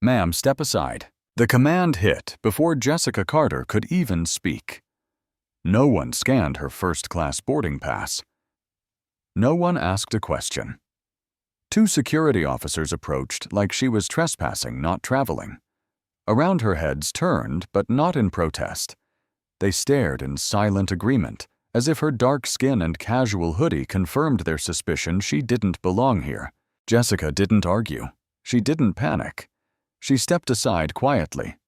"Ma'am, step aside." The command hit before Jessica Carter could even speak. No one scanned her first-class boarding pass. No one asked a question. Two security officers approached like she was trespassing, not traveling. Around her heads turned, but not in protest. They stared in silent agreement, as if her dark skin and casual hoodie confirmed their suspicion she didn't belong here. Jessica didn't argue. She didn't panic. She stepped aside quietly,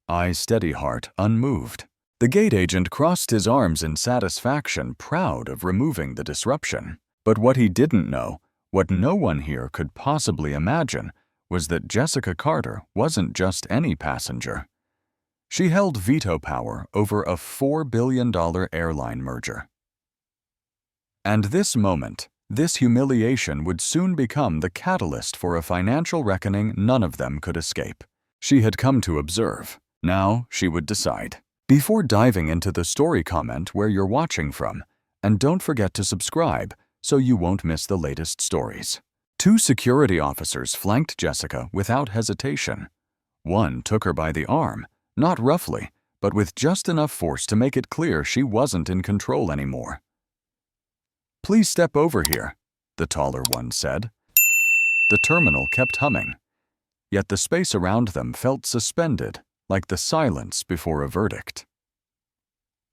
eyes steady, heart unmoved. The gate agent crossed his arms in satisfaction, proud of removing the disruption. But what he didn't know, what no one here could possibly imagine, was that Jessica Carter wasn't just any passenger. She held veto power over a $4 billion airline merger. And this moment, this humiliation would soon become the catalyst for a financial reckoning none of them could escape. She had come to observe. Now she would decide. Before diving into the story, comment where you're watching from, and don't forget to subscribe so you won't miss the latest stories. Two security officers flanked Jessica without hesitation. One took her by the arm, not roughly, but with just enough force to make it clear she wasn't in control anymore. "Please step over here," the taller one said. The terminal kept humming, yet the space around them felt suspended, like the silence before a verdict.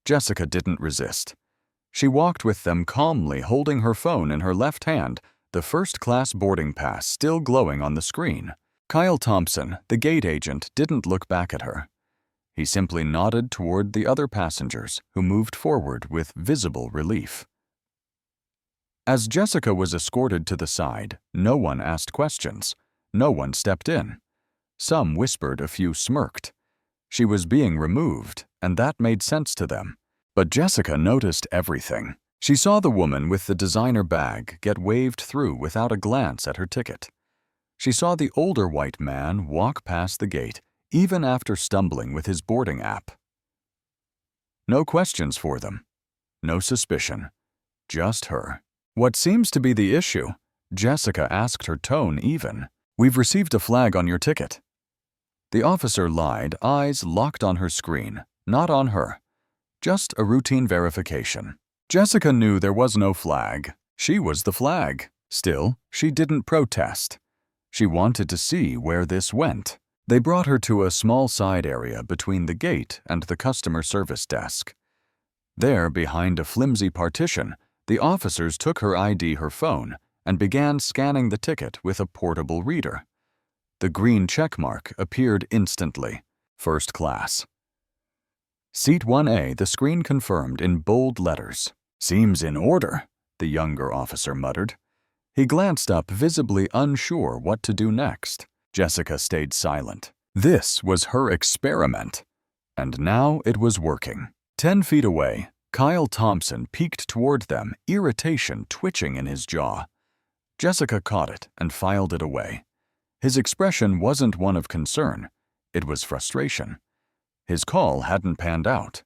Jessica didn't resist. She walked with them calmly, holding her phone in her left hand, the first-class boarding pass still glowing on the screen. Kyle Thompson, the gate agent, didn't look back at her. He simply nodded toward the other passengers, who moved forward with visible relief. As Jessica was escorted to the side, no one asked questions. No one stepped in. Some whispered, a few smirked. She was being removed, and that made sense to them. But Jessica noticed everything. She saw the woman with the designer bag get waved through without a glance at her ticket. She saw the older white man walk past the gate, even after stumbling with his boarding app. No questions for them. No suspicion. Just her. "What seems to be the issue?" Jessica asked, her tone even. "We've received a flag on your ticket." The officer lied, eyes locked on her screen, not on her. Just a routine verification. Jessica knew there was no flag. She was the flag. Still, she didn't protest. She wanted to see where this went. They brought her to a small side area between the gate and the customer service desk. There, behind a flimsy partition, the officers took her ID, her phone, and began scanning the ticket with a portable reader. The green checkmark appeared instantly. First class. Seat 1A, the screen confirmed in bold letters. "Seems in order," the younger officer muttered. He glanced up, visibly unsure what to do next. Jessica stayed silent. This was her experiment. And now it was working. 10 feet away, Kyle Thompson peeked toward them, irritation twitching in his jaw. Jessica caught it and filed it away. His expression wasn't one of concern. It was frustration. His call hadn't panned out.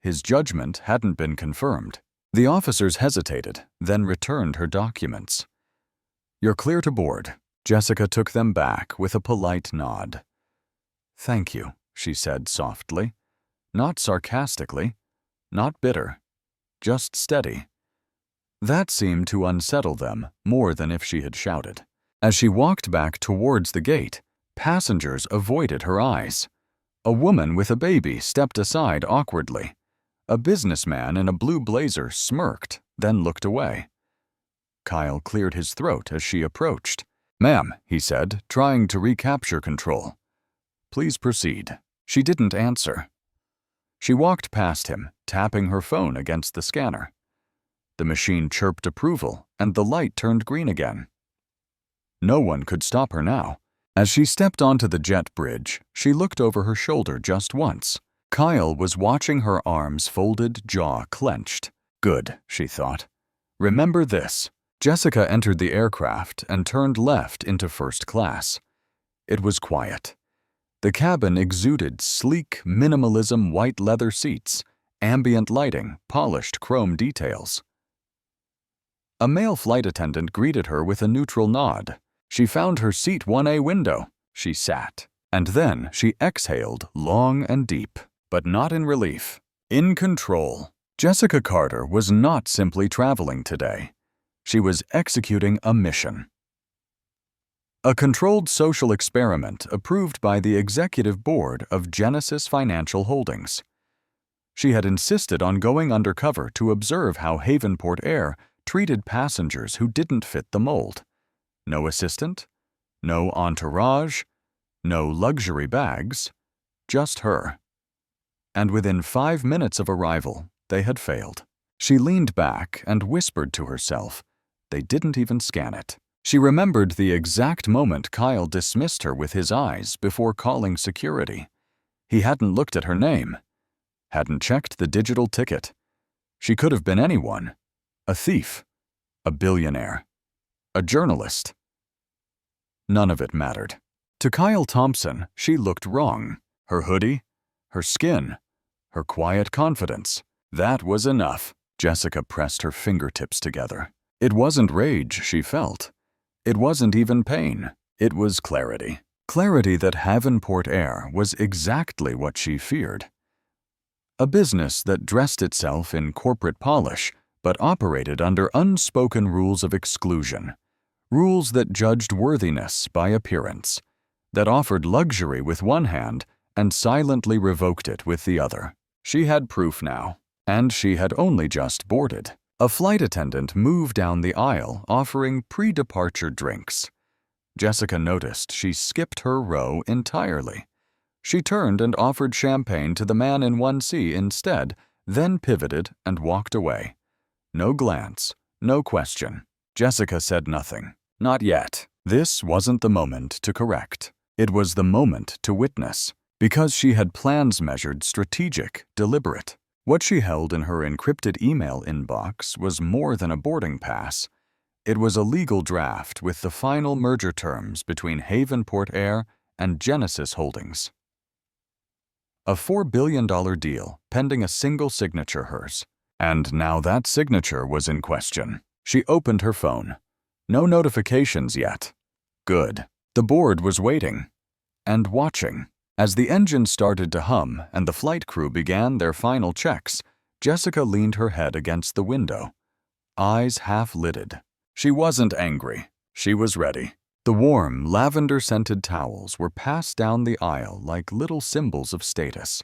His judgment hadn't been confirmed. The officers hesitated, then returned her documents. "You're clear to board." Jessica took them back with a polite nod. "Thank you," she said softly. Not sarcastically, not bitter, just steady. That seemed to unsettle them more than if she had shouted. As she walked back towards the gate, passengers avoided her eyes. A woman with a baby stepped aside awkwardly. A businessman in a blue blazer smirked, then looked away. Kyle cleared his throat as she approached. "Ma'am," he said, trying to recapture control. "Please proceed." She didn't answer. She walked past him, tapping her phone against the scanner. The machine chirped approval, and the light turned green again. No one could stop her now. As she stepped onto the jet bridge, she looked over her shoulder just once. Kyle was watching her arms folded, jaw clenched. Good, she thought. Remember this. Jessica entered the aircraft and turned left into first class. It was quiet. The cabin exuded sleek minimalism, white leather seats, ambient lighting, polished chrome details. A male flight attendant greeted her with a neutral nod. She found her seat 1A window. She sat. And then she exhaled long and deep, but not in relief. In control. Jessica Carter was not simply traveling today. She was executing a mission. A controlled social experiment approved by the executive board of Genesis Financial Holdings. She had insisted on going undercover to observe how Havenport Air treated passengers who didn't fit the mold. No assistant, no entourage, no luxury bags, just her. And within 5 minutes of arrival, they had failed. She leaned back and whispered to herself, they didn't even scan it. She remembered the exact moment Kyle dismissed her with his eyes before calling security. He hadn't looked at her name, hadn't checked the digital ticket. She could have been anyone. A thief, a billionaire, a journalist. None of it mattered. To Kyle Thompson, she looked wrong. Her hoodie, her skin, her quiet confidence. That was enough. Jessica pressed her fingertips together. It wasn't rage she felt. It wasn't even pain. It was clarity. Clarity that Havenport Air was exactly what she feared. A business that dressed itself in corporate polish but operated under unspoken rules of exclusion. Rules that judged worthiness by appearance. That offered luxury with one hand and silently revoked it with the other. She had proof now. And she had only just boarded. A flight attendant moved down the aisle offering pre-departure drinks. Jessica noticed she skipped her row entirely. She turned and offered champagne to the man in 1C instead, then pivoted and walked away. No glance, no question. Jessica said nothing. Not yet. This wasn't the moment to correct. It was the moment to witness. Because she had plans measured, strategic, deliberate. What she held in her encrypted email inbox was more than a boarding pass. It was a legal draft with the final merger terms between Havenport Air and Genesis Holdings. A $4 billion deal pending a single signature hers. And now that signature was in question. She opened her phone. No notifications yet. Good. The board was waiting. And watching. As the engine started to hum and the flight crew began their final checks, Jessica leaned her head against the window, eyes half-lidded. She wasn't angry. She was ready. The warm, lavender-scented towels were passed down the aisle like little symbols of status.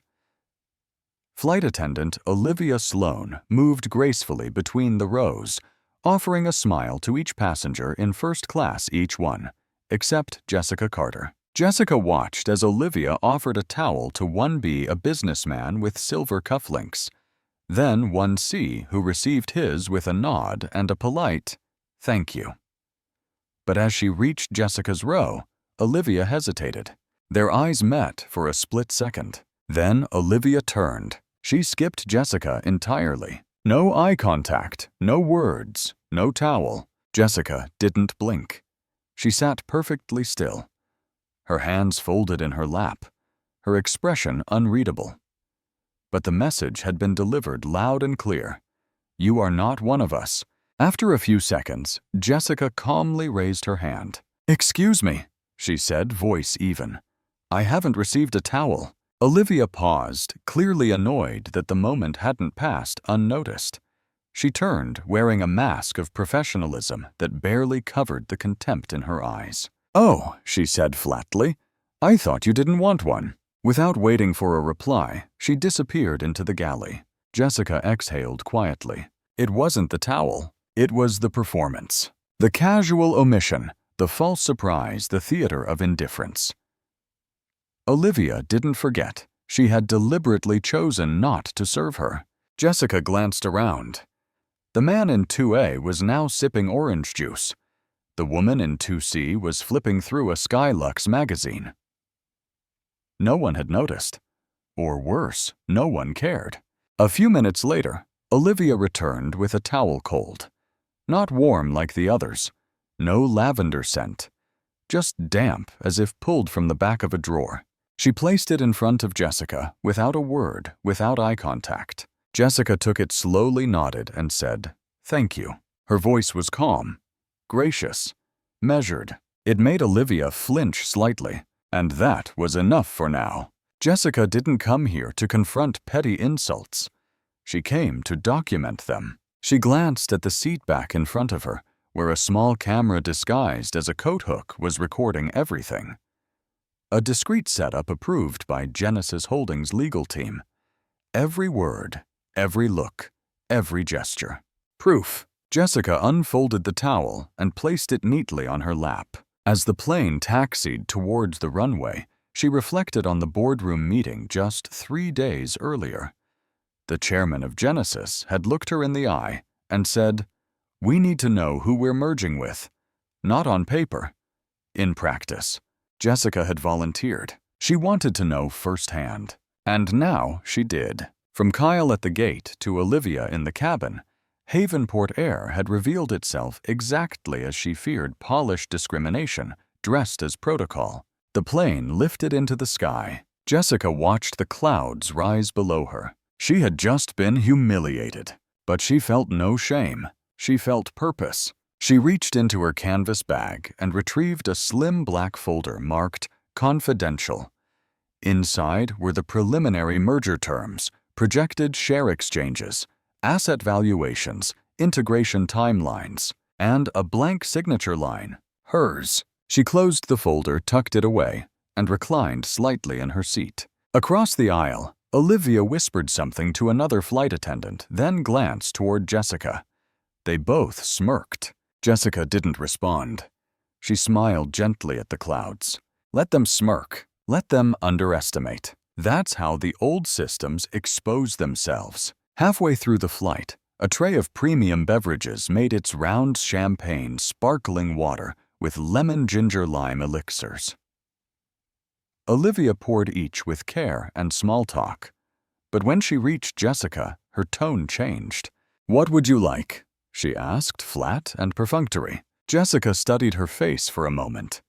Flight attendant Olivia Sloan moved gracefully between the rows, offering a smile to each passenger in first class each one, except Jessica Carter. Jessica watched as Olivia offered a towel to 1B, a businessman with silver cufflinks, then 1C, who received his with a nod and a polite, "Thank you." But as she reached Jessica's row, Olivia hesitated. Their eyes met for a split second. Then Olivia turned. She skipped Jessica entirely. No eye contact, no words, no towel. Jessica didn't blink. She sat perfectly still. Her hands folded in her lap, her expression unreadable. But the message had been delivered loud and clear. You are not one of us. After a few seconds, Jessica calmly raised her hand. Excuse me, she said, voice even. I haven't received a towel. Olivia paused, clearly annoyed that the moment hadn't passed unnoticed. She turned, wearing a mask of professionalism that barely covered the contempt in her eyes. Oh, she said flatly, I thought you didn't want one. Without waiting for a reply, she disappeared into the galley. Jessica exhaled quietly. It wasn't the towel. It was the performance. The casual omission, the false surprise, the theater of indifference. Olivia didn't forget. She had deliberately chosen not to serve her. Jessica glanced around. The man in 2A was now sipping orange juice. The woman in 2C was flipping through a Skylux magazine. No one had noticed. Or worse, no one cared. A few minutes later, Olivia returned with a towel cold. Not warm like the others. No lavender scent. Just damp as if pulled from the back of a drawer. She placed it in front of Jessica, without a word, without eye contact. Jessica took it slowly, nodded, and said, "Thank you." Her voice was calm. Gracious, measured. It made Olivia flinch slightly. And that was enough for now. Jessica didn't come here to confront petty insults. She came to document them. She glanced at the seat back in front of her, where a small camera disguised as a coat hook was recording everything. A discreet setup approved by Genesis Holdings' legal team. Every word, every look, every gesture. Proof. Jessica unfolded the towel and placed it neatly on her lap. As the plane taxied towards the runway, she reflected on the boardroom meeting just 3 days earlier. The chairman of Genesis had looked her in the eye and said, "We need to know who we're merging with. Not on paper. In practice." Jessica had volunteered. She wanted to know firsthand. And now she did. From Kyle at the gate to Olivia in the cabin, Havenport Air had revealed itself exactly as she feared: polished discrimination, dressed as protocol. The plane lifted into the sky. Jessica watched the clouds rise below her. She had just been humiliated, but she felt no shame. She felt purpose. She reached into her canvas bag and retrieved a slim black folder marked "Confidential." Inside were the preliminary merger terms, projected share exchanges, asset valuations, integration timelines, and a blank signature line, hers. She closed the folder, tucked it away, and reclined slightly in her seat. Across the aisle, Olivia whispered something to another flight attendant, then glanced toward Jessica. They both smirked. Jessica didn't respond. She smiled gently at the clouds. Let them smirk. Let them underestimate. That's how the old systems expose themselves. Halfway through the flight, a tray of premium beverages made its round champagne sparkling water with lemon ginger lime elixirs. Olivia poured each with care and small talk. But when she reached Jessica, her tone changed. "What would you like?" she asked, flat and perfunctory. Jessica studied her face for a moment.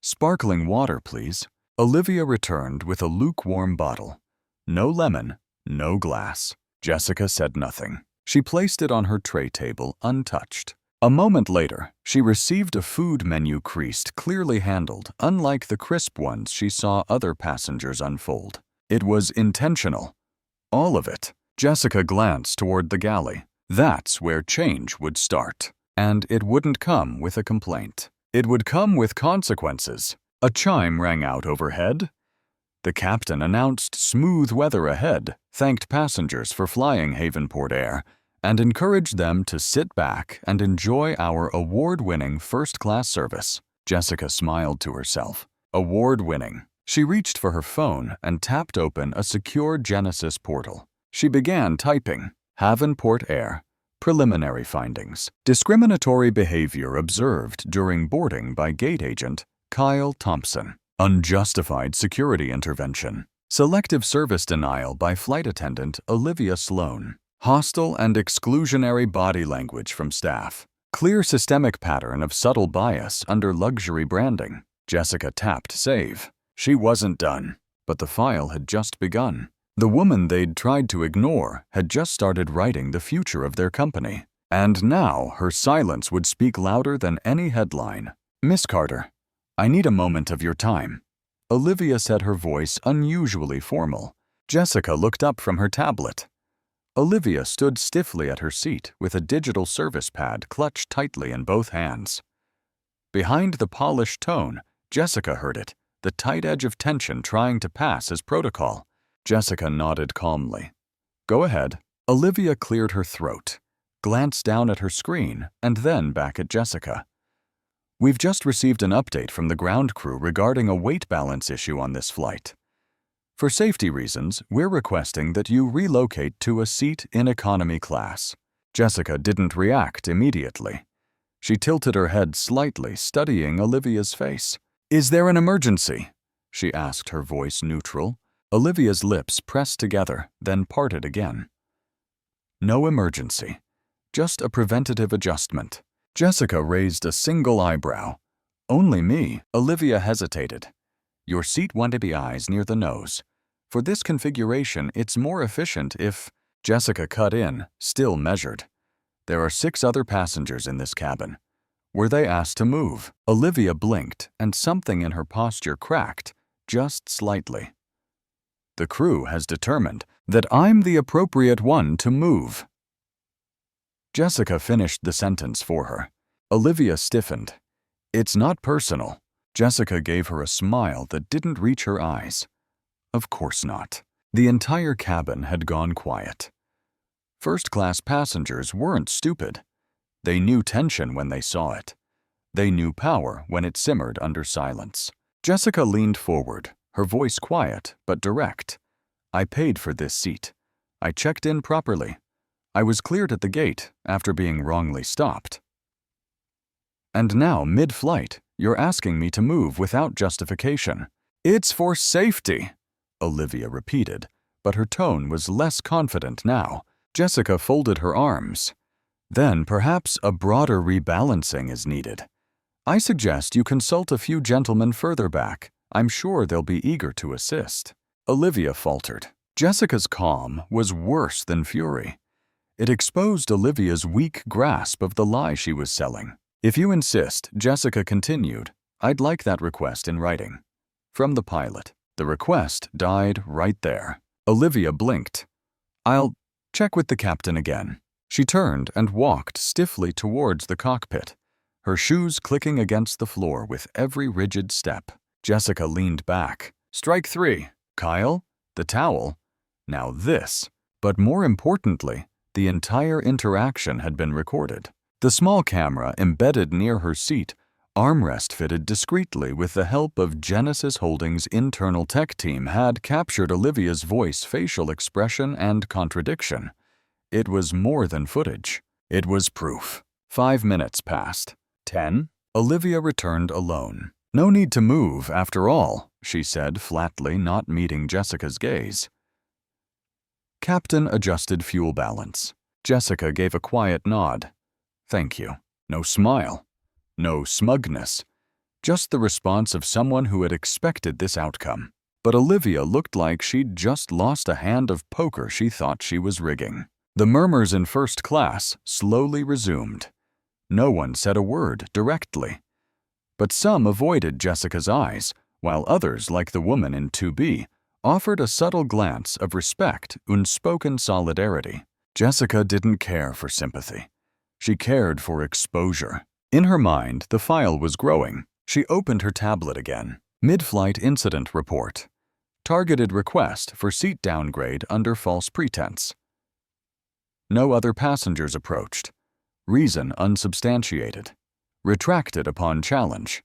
"Sparkling water, please." Olivia returned with a lukewarm bottle. No lemon, no glass. Jessica said nothing. She placed it on her tray table untouched. A moment later, she received a food menu creased, clearly handled, unlike the crisp ones she saw other passengers unfold. It was intentional. All of it. Jessica glanced toward the galley. That's where change would start. And it wouldn't come with a complaint. It would come with consequences. A chime rang out overhead. The captain announced smooth weather ahead, thanked passengers for flying Havenport Air, and encouraged them to sit back and enjoy our award-winning first-class service. Jessica smiled to herself. Award-winning. She reached for her phone and tapped open a secure Genesis portal. She began typing. Havenport Air. Preliminary findings. Discriminatory behavior observed during boarding by gate agent Kyle Thompson. Unjustified security intervention. Selective service denial by flight attendant Olivia Sloan. Hostile and exclusionary body language from staff. Clear systemic pattern of subtle bias under luxury branding. Jessica tapped save. She wasn't done, but the file had just begun. The woman they'd tried to ignore had just started writing the future of their company. And now her silence would speak louder than any headline. "Miss Carter, I need a moment of your time." Olivia said, her voice unusually formal. Jessica looked up from her tablet. Olivia stood stiffly at her seat with a digital service pad clutched tightly in both hands. Behind the polished tone, Jessica heard it, the tight edge of tension trying to pass as protocol. Jessica nodded calmly. "Go ahead." Olivia cleared her throat, glanced down at her screen, and then back at Jessica. "We've just received an update from the ground crew regarding a weight balance issue on this flight. For safety reasons, we're requesting that you relocate to a seat in economy class." Jessica didn't react immediately. She tilted her head slightly, studying Olivia's face. "Is there an emergency?" she asked, her voice neutral. Olivia's lips pressed together, then parted again. "No emergency. Just a preventative adjustment." Jessica raised a single eyebrow. "Only me?" Olivia hesitated. "Your seat wanted the eyes near the nose. For this configuration, it's more efficient if—" Jessica cut in, still measured. "There are 6 other passengers in this cabin. Were they asked to move?" Olivia blinked, and something in her posture cracked, just slightly. The crew has determined that I'm the appropriate one to move. Jessica finished the sentence for her. Olivia stiffened. It's not personal. Jessica gave her a smile that didn't reach her eyes. Of course not. The entire cabin had gone quiet. First-class passengers weren't stupid. They knew tension when they saw it. They knew power when it simmered under silence. Jessica leaned forward, her voice quiet but direct. I paid for this seat. I checked in properly. I was cleared at the gate after being wrongly stopped. And now, mid-flight, you're asking me to move without justification. It's for safety, Olivia repeated, but her tone was less confident now. Jessica folded her arms. Then perhaps a broader rebalancing is needed. I suggest you consult a few gentlemen further back. I'm sure they'll be eager to assist. Olivia faltered. Jessica's calm was worse than fury. It exposed Olivia's weak grasp of the lie she was selling. If you insist, Jessica continued, I'd like that request in writing. From the pilot. The request died right there. Olivia blinked. I'll check with the captain again. She turned and walked stiffly towards the cockpit, her shoes clicking against the floor with every rigid step. Jessica leaned back. Strike 3. Kyle, the towel. Now this. But more importantly, the entire interaction had been recorded. The small camera embedded near her seat, armrest fitted discreetly with the help of Genesis Holdings' internal tech team, had captured Olivia's voice, facial expression, and contradiction. It was more than footage. It was proof. 5 minutes passed. 10. Olivia returned alone. No need to move, after all, she said flatly, not meeting Jessica's gaze. Captain adjusted fuel balance. Jessica gave a quiet nod. Thank you. No smile. No smugness. Just the response of someone who had expected this outcome. But Olivia looked like she'd just lost a hand of poker she thought she was rigging. The murmurs in first class slowly resumed. No one said a word directly. But some avoided Jessica's eyes, while others, like the woman in 2B, offered a subtle glance of respect, unspoken solidarity. Jessica didn't care for sympathy. She cared for exposure. In her mind, the file was growing. She opened her tablet again. Mid-flight incident report. Targeted request for seat downgrade under false pretense. No other passengers approached. Reason unsubstantiated. Retracted upon challenge.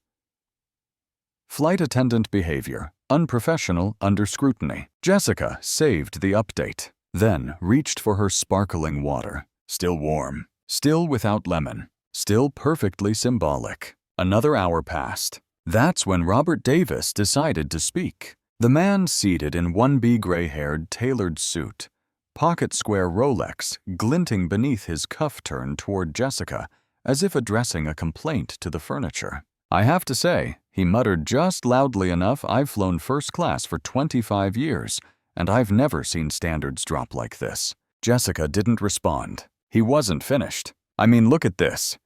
Flight attendant behavior, unprofessional under scrutiny. Jessica saved the update, then reached for her sparkling water. Still warm, still without lemon, still perfectly symbolic. Another hour passed. That's when Robert Davis decided to speak. The man seated in 1B gray-haired tailored suit, pocket-square Rolex glinting beneath his cuff, turned toward Jessica as if addressing a complaint to the furniture. I have to say, he muttered just loudly enough, I've flown first class for 25 years, and I've never seen standards drop like this. Jessica didn't respond. He wasn't finished. I mean, look at this.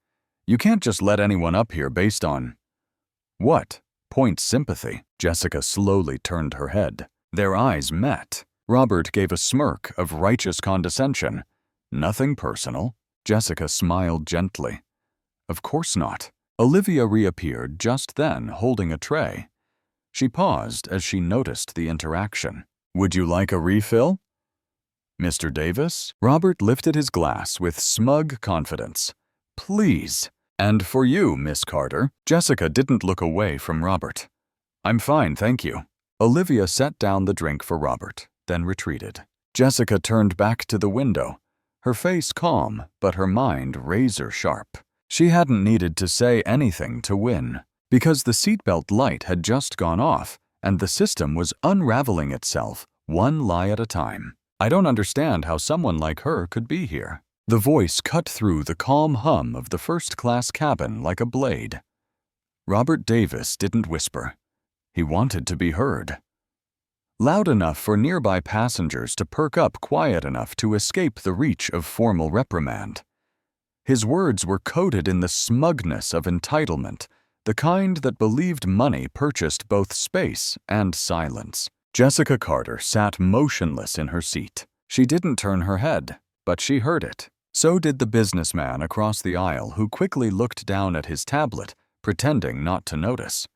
You can't just let anyone up here based on… What? Point sympathy. Jessica slowly turned her head. Their eyes met. Robert gave a smirk of righteous condescension. Nothing personal. Jessica smiled gently. Of course not. Olivia reappeared just then, holding a tray. She paused as she noticed the interaction. Would you like a refill? Mr. Davis? Robert lifted his glass with smug confidence. Please. And for you, Miss Carter. Jessica didn't look away from Robert. I'm fine, thank you. Olivia set down the drink for Robert, then retreated. Jessica turned back to the window, her face calm, but her mind razor-sharp. She hadn't needed to say anything to win, because the seatbelt light had just gone off, and the system was unraveling itself, one lie at a time. I don't understand how someone like her could be here. The voice cut through the calm hum of the first-class cabin like a blade. Robert Davis didn't whisper. He wanted to be heard. Loud enough for nearby passengers to perk up, quiet enough to escape the reach of formal reprimand. His words were coated in the smugness of entitlement, the kind that believed money purchased both space and silence. Jessica Carter sat motionless in her seat. She didn't turn her head, but she heard it. So did the businessman across the aisle, who quickly looked down at his tablet, pretending not to notice.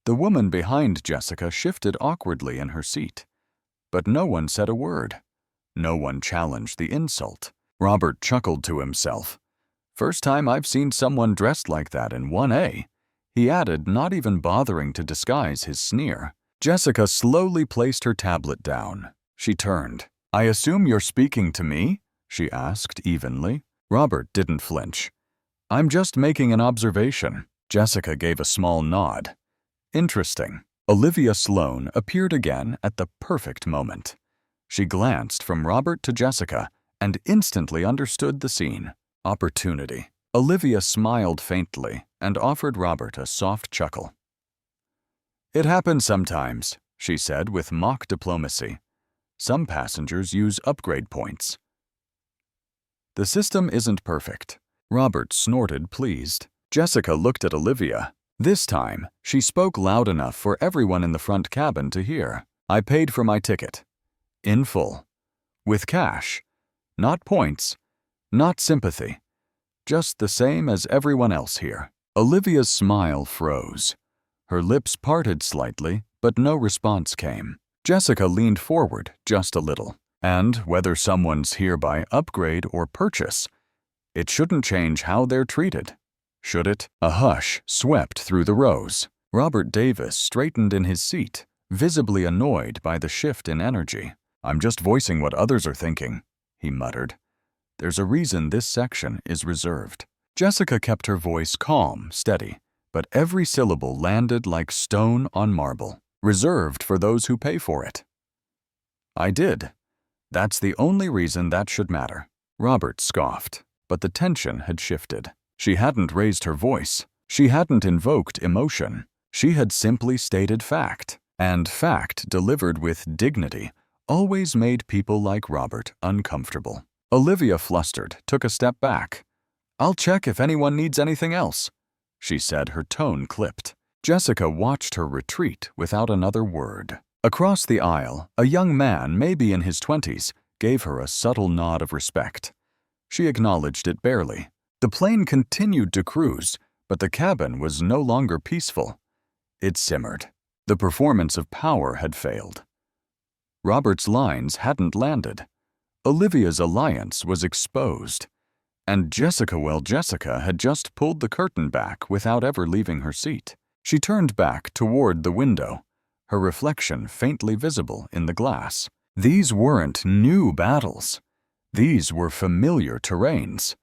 The woman behind Jessica shifted awkwardly in her seat. But no one said a word. No one challenged the insult. Robert chuckled to himself. "First time I've seen someone dressed like that in 1A. He added, not even bothering to disguise his sneer. Jessica slowly placed her tablet down. She turned. "I assume you're speaking to me?" she asked evenly. Robert didn't flinch. "I'm just making an observation." Jessica gave a small nod. "Interesting." Olivia Sloane appeared again at the perfect moment. She glanced from Robert to Jessica and instantly understood the scene. Opportunity. Olivia smiled faintly and offered Robert a soft chuckle. "It happens sometimes," she said with mock diplomacy. "Some passengers use upgrade points." "The system isn't perfect." Robert snorted, pleased. Jessica looked at Olivia. This time, she spoke loud enough for everyone in the front cabin to hear. "I paid for my ticket. In full. With cash. Not points. Not sympathy. Just the same as everyone else here." Olivia's smile froze. Her lips parted slightly, but no response came. Jessica leaned forward just a little. "And whether someone's here by upgrade or purchase, it shouldn't change how they're treated, should it?" A hush swept through the rows. Robert Davis straightened in his seat, visibly annoyed by the shift in energy. "I'm just voicing what others are thinking," he muttered. "There's a reason this section is reserved." Jessica kept her voice calm, steady, but every syllable landed like stone on marble. "Reserved for those who pay for it." "I did. That's the only reason that should matter." Robert scoffed, but the tension had shifted. She hadn't raised her voice. She hadn't invoked emotion. She had simply stated fact, and fact delivered with dignity always made people like Robert uncomfortable. Olivia, flustered, took a step back. "I'll check if anyone needs anything else," she said, her tone clipped. Jessica watched her retreat without another word. Across the aisle, a young man, maybe in his 20s, gave her a subtle nod of respect. She acknowledged it barely. The plane continued to cruise, but the cabin was no longer peaceful. It simmered. The performance of power had failed. Robert's lines hadn't landed. Olivia's alliance was exposed. And Jessica had just pulled the curtain back without ever leaving her seat. She turned back toward the window, her reflection faintly visible in the glass. These weren't new battles. These were familiar terrains.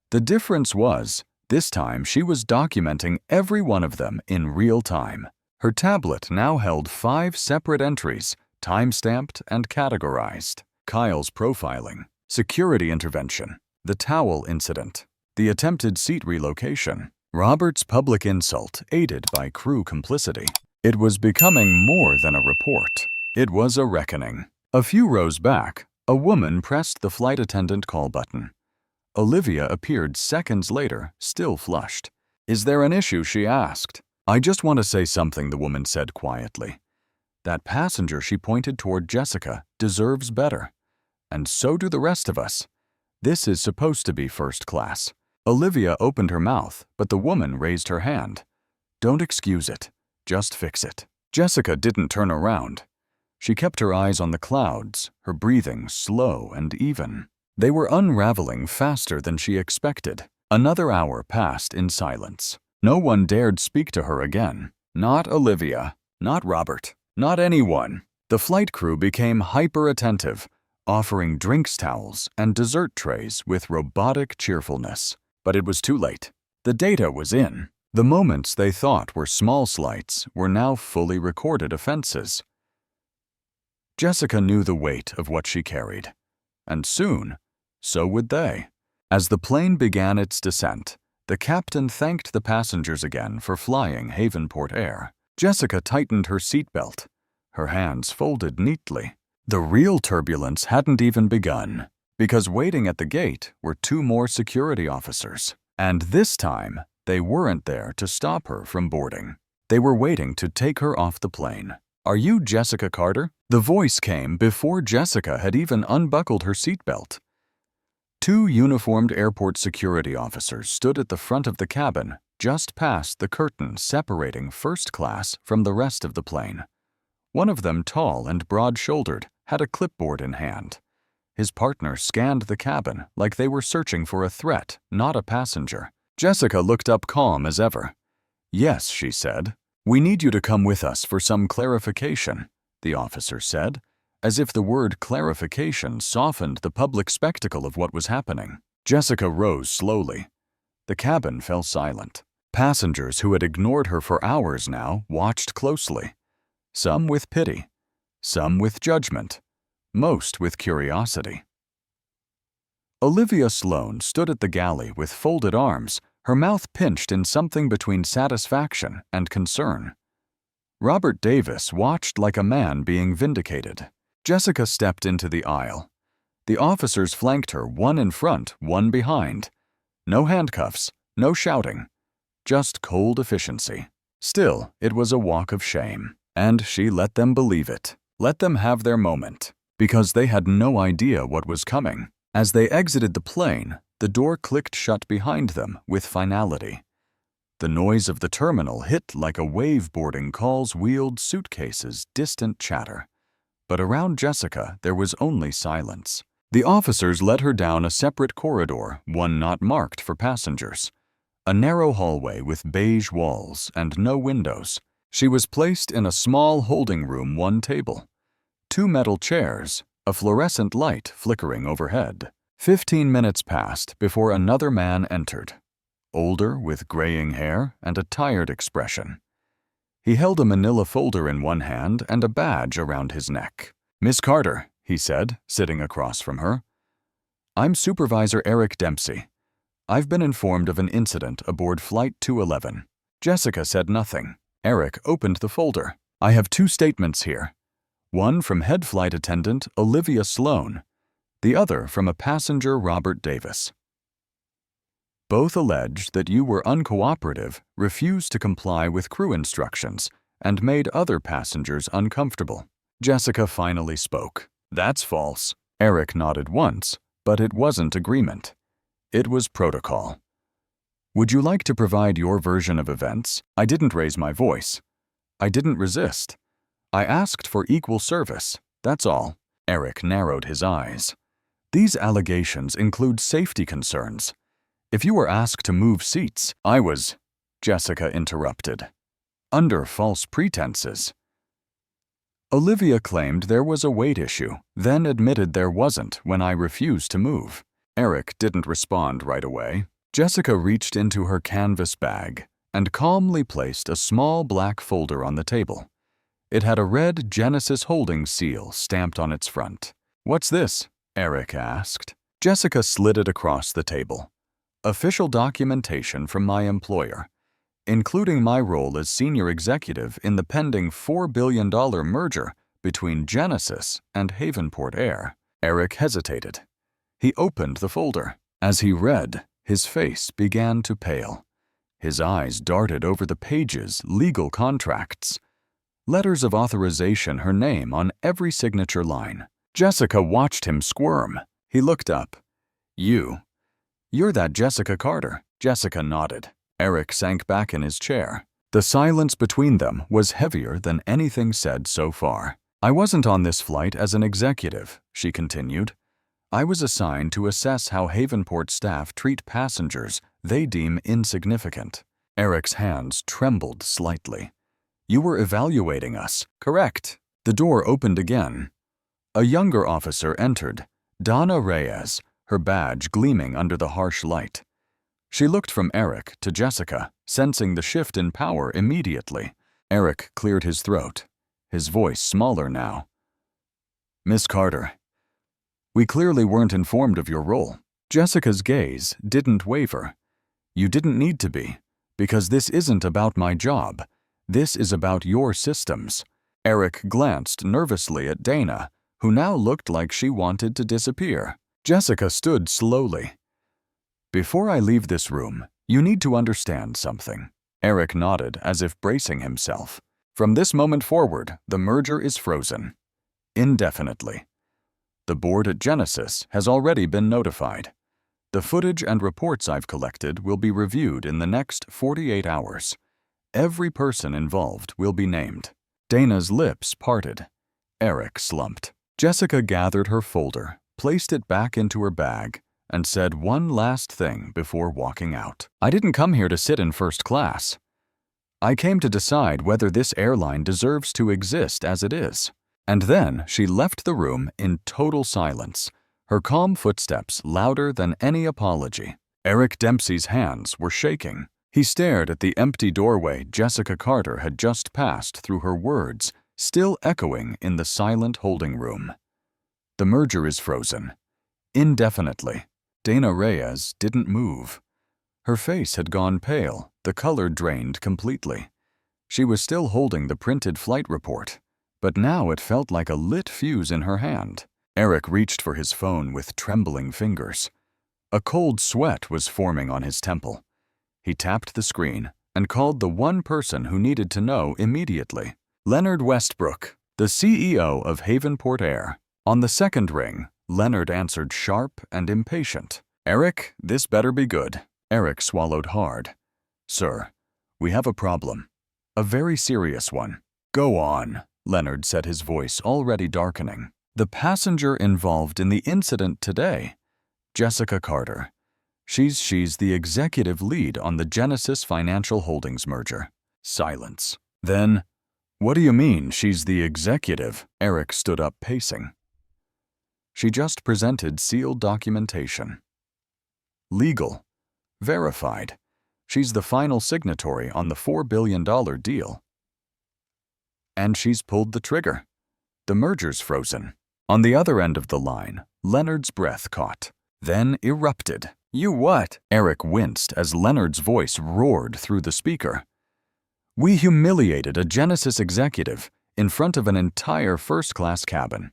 The difference was, this time she was documenting every one of them in real time. Her tablet now held 5 separate entries, time-stamped and categorized. Kyle's profiling, security intervention, the towel incident, the attempted seat relocation, Robert's public insult aided by crew complicity. It was becoming more than a report. It was a reckoning. A few rows back, a woman pressed the flight attendant call button. Olivia appeared seconds later, still flushed. "Is there an issue?" she asked. "I just want to say something," the woman said quietly. "That passenger," she pointed toward Jessica, "deserves better. And so do the rest of us. This is supposed to be first class." Olivia opened her mouth, but the woman raised her hand. "Don't excuse it. Just fix it." Jessica didn't turn around. She kept her eyes on the clouds, her breathing slow and even. They were unraveling faster than she expected. Another hour passed in silence. No one dared speak to her again. Not Olivia, not Robert, not anyone. The flight crew became hyper-attentive, offering drinks towels and dessert trays with robotic cheerfulness. But it was too late. The data was in. The moments they thought were small slights were now fully recorded offenses. Jessica knew the weight of what she carried. And soon, so would they. As the plane began its descent, the captain thanked the passengers again for flying Havenport Air. Jessica tightened her seatbelt, her hands folded neatly. The real turbulence hadn't even begun, because waiting at the gate were 2 more security officers. And this time, They weren't there to stop her from boarding. They were waiting to take her off the plane. "Are you Jessica Carter?" The voice came before Jessica had even unbuckled her seatbelt. Two uniformed airport security officers stood at the front of the cabin, just past the curtain separating first class from the rest of the plane. One of them, tall and broad-shouldered, had a clipboard in hand. His partner scanned the cabin like they were searching for a threat, not a passenger. Jessica looked up calm as ever. "Yes," she said. "We need you to come with us for some clarification," the officer said, as if the word clarification softened the public spectacle of what was happening. Jessica rose slowly. The cabin fell silent. Passengers who had ignored her for hours now watched closely. Some with pity, some with judgment, most with curiosity. Olivia Sloane stood at the galley with folded arms, her mouth pinched in something between satisfaction and concern. Robert Davis watched like a man being vindicated. Jessica stepped into the aisle. The officers flanked her, one in front, one behind. No handcuffs, no shouting, just cold efficiency. Still, it was a walk of shame, and she let them believe it, let them have their moment, because they had no idea what was coming. As they exited the plane, the door clicked shut behind them with finality. The noise of the terminal hit like a wave boarding call's wheeled suitcases' distant chatter. But around Jessica, there was only silence. The officers led her down a separate corridor, one not marked for passengers. A narrow hallway with beige walls and no windows. She was placed in a small holding room, one table, two metal chairs, a fluorescent light flickering overhead. 15 minutes passed before another man entered, older with graying hair and a tired expression. He held a manila folder in one hand and a badge around his neck. "Miss Carter," he said, sitting across from her. "I'm Supervisor Eric Dempsey. I've been informed of an incident aboard Flight 211. Jessica said nothing. Eric opened the folder. "I have two statements here. One from head flight attendant Olivia Sloane, the other from a passenger Robert Davis. Both allege that you were uncooperative, refused to comply with crew instructions, and made other passengers uncomfortable." Jessica finally spoke. "That's false." Eric nodded once, but it wasn't agreement. It was protocol. "Would you like to provide your version of events?" "I didn't raise my voice. I didn't resist. I asked for equal service, that's all." Eric narrowed his eyes. "These allegations include safety concerns. If you were asked to move seats, I was," Jessica interrupted, "under false pretenses." Olivia claimed there was a weight issue, then admitted there wasn't when I refused to move. Eric didn't respond right away. Jessica reached into her canvas bag and calmly placed a small black folder on the table. It had a red Genesis Holdings seal stamped on its front. "What's this?" Eric asked. Jessica slid it across the table. "Official documentation from my employer, including my role as senior executive in the pending $4 billion merger between Genesis and Havenport Air." Eric hesitated. He opened the folder. As he read, his face began to pale. His eyes darted over the pages, legal contracts. Letters of authorization, her name on every signature line. Jessica watched him squirm. He looked up. You're that Jessica Carter." Jessica nodded. Eric sank back in his chair. The silence between them was heavier than anything said so far. "I wasn't on this flight as an executive," she continued. "I was assigned to assess how Havenport staff treat passengers they deem insignificant." Eric's hands trembled slightly. "You were evaluating us." "Correct." The door opened again. A younger officer entered, Donna Reyes, her badge gleaming under the harsh light. She looked from Eric to Jessica, sensing the shift in power immediately. Eric cleared his throat, his voice smaller now. "Miss Carter, we clearly weren't informed of your role." Jessica's gaze didn't waver. "You didn't need to be, because this isn't about my job. This is about your systems." Eric glanced nervously at Dana, who now looked like she wanted to disappear. Jessica stood slowly. "Before I leave this room, You need to understand something. Eric nodded as if bracing himself. From this moment forward, the merger is frozen. Indefinitely. The board at Genesis has already been notified. The footage and reports I've collected will be reviewed in the next 48 hours. Every person involved will be named. Dana's lips parted. Eric slumped. Jessica gathered her folder, placed it back into her bag, and said one last thing before walking out. I didn't come here to sit in first class. I came to decide whether this airline deserves to exist as it is. And then she left the room in total silence, her calm footsteps louder than any apology. Eric Dempsey's hands were shaking. He stared at the empty doorway Jessica Carter had just passed through, her words still echoing in the silent holding room. The merger is frozen. Indefinitely. Dana Reyes didn't move. Her face had gone pale, the color drained completely. She was still holding the printed flight report, but now it felt like a lit fuse in her hand. Eric reached for his phone with trembling fingers. A cold sweat was forming on his temple. He tapped the screen and called the one person who needed to know immediately. Leonard Westbrook, the CEO of Havenport Air. On the second ring, Leonard answered sharp and impatient. Eric, this better be good. Eric swallowed hard. Sir, we have a problem. A very serious one. Go on, Leonard said, his voice already darkening. The passenger involved in the incident today, Jessica Carter. She's the executive lead on the Genesis Financial Holdings merger. Silence. Then, what do you mean she's the executive? Eric stood up, pacing. She just presented sealed documentation. Legal. Verified. She's the final signatory on the $4 billion deal. And she's pulled the trigger. The merger's frozen. On the other end of the line, Leonard's breath caught, then erupted. You what? Eric winced as Leonard's voice roared through the speaker. We humiliated a Genesis executive in front of an entire first-class cabin.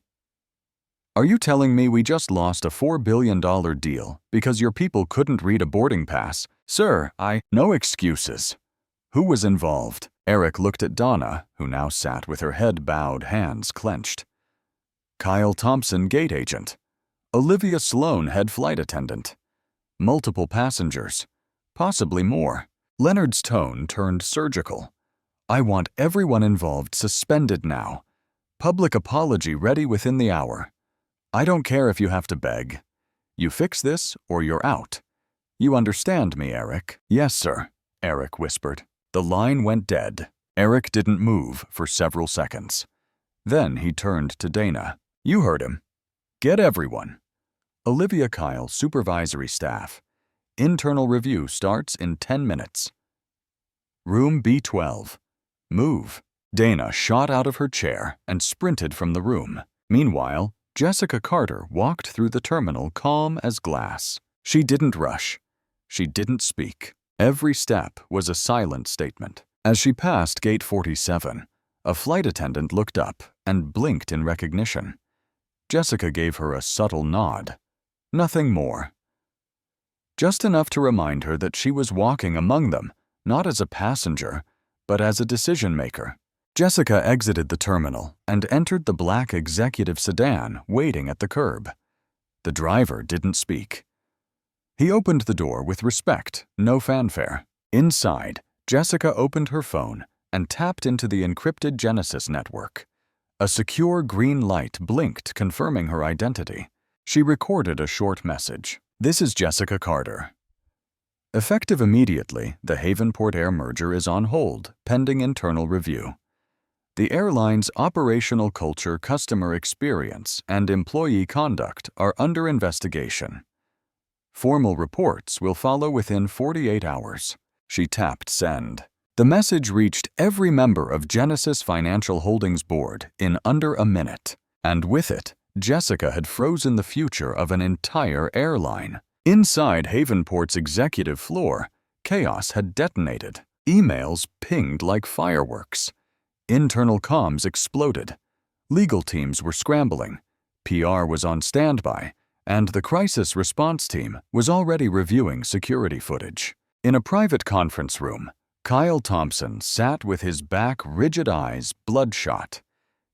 Are you telling me we just lost a $4 billion deal because your people couldn't read a boarding pass? Sir, No excuses. Who was involved? Eric looked at Donna, who now sat with her head bowed, hands clenched. Kyle Thompson, gate agent. Olivia Sloan, head flight attendant. Multiple passengers. Possibly more. Leonard's tone turned surgical. I want everyone involved suspended now. Public apology ready within the hour. I don't care if you have to beg. You fix this or you're out. You understand me, Eric? Yes, sir, Eric whispered. The line went dead. Eric didn't move for several seconds. Then he turned to Dana. You heard him. Get everyone. Olivia Kyle, supervisory staff. Internal review starts in 10 minutes. Room B12. Move. Dana shot out of her chair and sprinted from the room. Meanwhile, Jessica Carter walked through the terminal calm as glass. She didn't rush. She didn't speak. Every step was a silent statement. As she passed gate 47, a flight attendant looked up and blinked in recognition. Jessica gave her a subtle nod. Nothing more. Just enough to remind her that she was walking among them, not as a passenger, but as a decision-maker. Jessica exited the terminal and entered the black executive sedan waiting at the curb. The driver didn't speak. He opened the door with respect, no fanfare. Inside, Jessica opened her phone and tapped into the encrypted Genesis network. A secure green light blinked, confirming her identity. She recorded a short message. This is Jessica Carter. Effective immediately, the Havenport Air merger is on hold, pending internal review. The airline's operational culture, customer experience, and employee conduct are under investigation. Formal reports will follow within 48 hours. She tapped send. The message reached every member of Genesis Financial Holdings Board in under a minute, and with it, Jessica had frozen the future of an entire airline. Inside Havenport's executive floor, chaos had detonated. Emails pinged like fireworks. Internal comms exploded. Legal teams were scrambling. PR was on standby, and the crisis response team was already reviewing security footage. In a private conference room, Kyle Thompson sat with his back, rigid eyes bloodshot.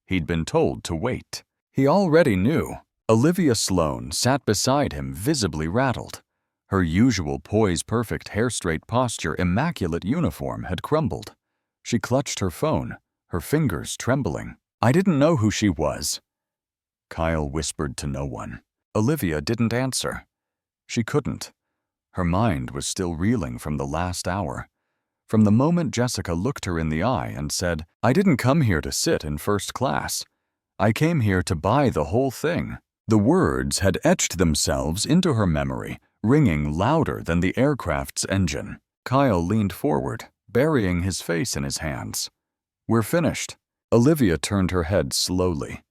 He'd been told to wait. He already knew. Olivia Sloane sat beside him, visibly rattled. Her usual poise-perfect hair-straight posture, immaculate uniform had crumbled. She clutched her phone, her fingers trembling. "I didn't know who she was." Kyle whispered to no one. Olivia didn't answer. She couldn't. Her mind was still reeling from the last hour. From the moment Jessica looked her in the eye and said, "I didn't come here to sit in first class. I came here to buy the whole thing." The words had etched themselves into her memory, ringing louder than the aircraft's engine. Kyle leaned forward, burying his face in his hands. "We're finished." Olivia turned her head slowly.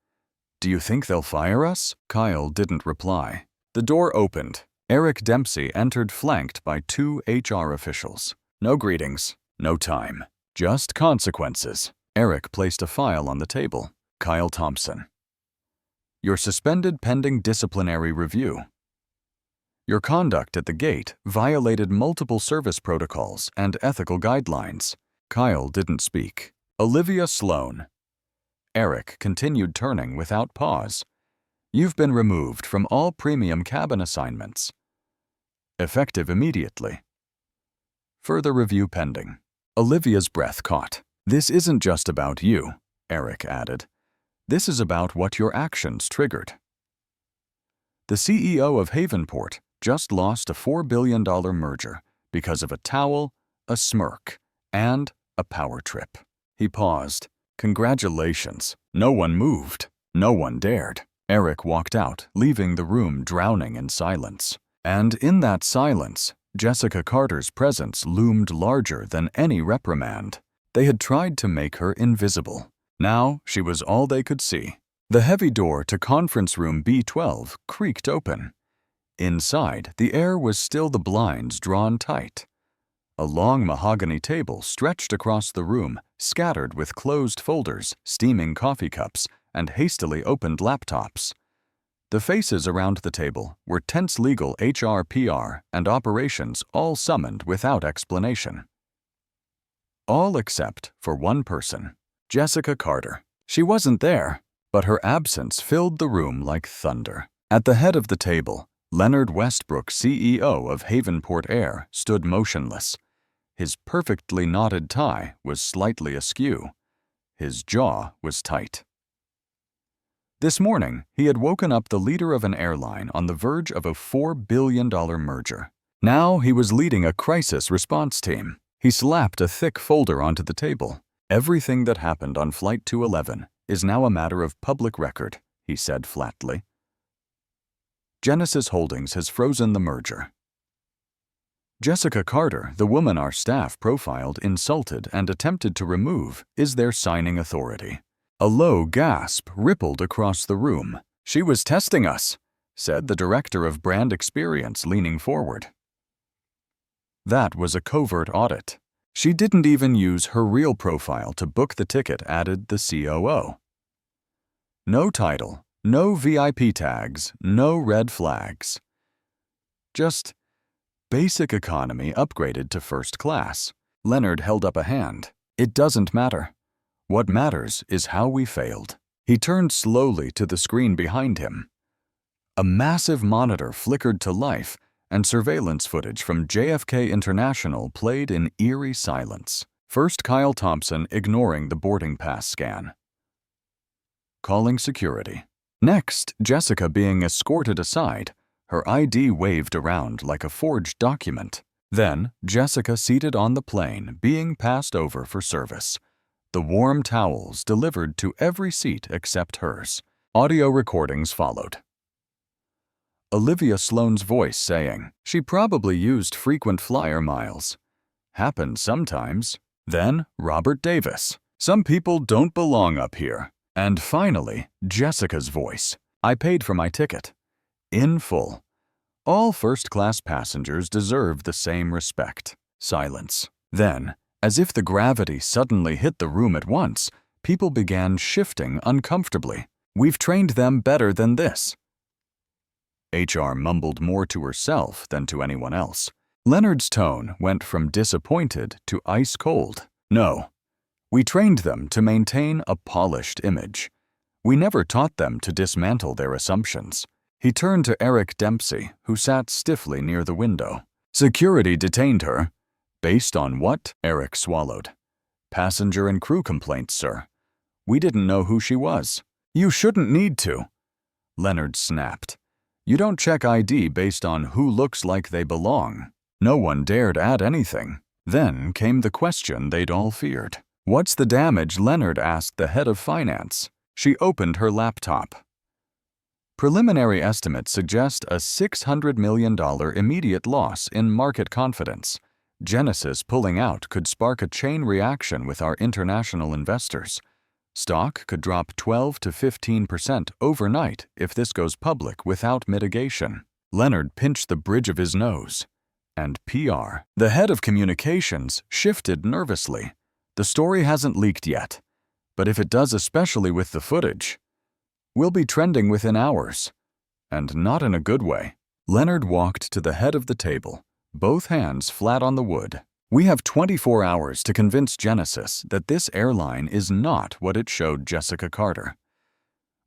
"Do you think they'll fire us?" Kyle didn't reply. The door opened. Eric Dempsey entered, flanked by 2 HR officials. "No greetings, no time, just consequences." Eric placed a file on the table. Kyle Thompson. "You're suspended pending disciplinary review. Your conduct at the gate violated multiple service protocols and ethical guidelines." Kyle didn't speak. "Olivia Sloane." Eric continued, turning without pause. "You've been removed from all premium cabin assignments. Effective immediately. Further review pending." Olivia's breath caught. "This isn't just about you," Eric added. "This is about what your actions triggered. The CEO of Havenport just lost a $4 billion merger because of a towel, a smirk, and a power trip." He paused. "Congratulations." No one moved. No one dared. Eric walked out, leaving the room drowning in silence. And in that silence, Jessica Carter's presence loomed larger than any reprimand. They had tried to make her invisible. Now she was all they could see. The heavy door to conference room B12 creaked open. Inside, the air was still, the blinds drawn tight. A long mahogany table stretched across the room, scattered with closed folders, steaming coffee cups, and hastily opened laptops. The faces around the table were tense legal, HR, PR, and operations, all summoned without explanation. All except for one person, Jessica Carter. She wasn't there, but her absence filled the room like thunder. At the head of the table, Leonard Westbrook, CEO of Havenport Air, stood motionless. His perfectly knotted tie was slightly askew. His jaw was tight. This morning, he had woken up the leader of an airline on the verge of a $4 billion merger. Now he was leading a crisis response team. He slapped a thick folder onto the table. "Everything that happened on Flight 211 is now a matter of public record," he said flatly. "Genesis Holdings has frozen the merger. Jessica Carter, the woman our staff profiled, insulted, and attempted to remove, is their signing authority." A low gasp rippled across the room. "She was testing us," said the director of brand experience, leaning forward. "That was a covert audit. She didn't even use her real profile to book the ticket," added the COO. "No title, no VIP tags, no red flags. Just basic economy upgraded to first class." Leonard held up a hand. "It doesn't matter. What matters is how we failed." He turned slowly to the screen behind him. A massive monitor flickered to life, and surveillance footage from JFK International played in eerie silence. First, Kyle Thompson ignoring the boarding pass scan. Calling security. Next, Jessica being escorted aside, her ID waved around like a forged document. Then, Jessica seated on the plane, being passed over for service. The warm towels delivered to every seat except hers. Audio recordings followed. Olivia Sloane's voice saying, "She probably used frequent flyer miles. Happens sometimes." Then Robert Davis, "Some people don't belong up here." And finally, Jessica's voice, "I paid for my ticket. In full. All first-class passengers deserve the same respect." Silence. Then, as if the gravity suddenly hit the room at once, people began shifting uncomfortably. "We've trained them better than this." HR mumbled more to herself than to anyone else. Leonard's tone went from disappointed to ice cold. No. We trained them to maintain a polished image. We never taught them to dismantle their assumptions. He turned to Eric Dempsey, who sat stiffly near the window. Security detained her. Based on what? Eric swallowed. Passenger and crew complaints, sir. We didn't know who she was. You shouldn't need to. Leonard snapped. You don't check ID based on who looks like they belong. No one dared add anything. Then came the question they'd all feared. What's the damage? Leonard asked the head of finance. She opened her laptop. Preliminary estimates suggest a $600 million immediate loss in market confidence. Genesis pulling out could spark a chain reaction with our international investors. Stock could drop 12 to 15% overnight if this goes public without mitigation. Leonard pinched the bridge of his nose. And PR. The head of communications shifted nervously. The story hasn't leaked yet. But if it does, especially with the footage, we'll be trending within hours. And not in a good way. Leonard walked to the head of the table, both hands flat on the wood. We have 24 hours to convince Genesis that this airline is not what it showed Jessica Carter.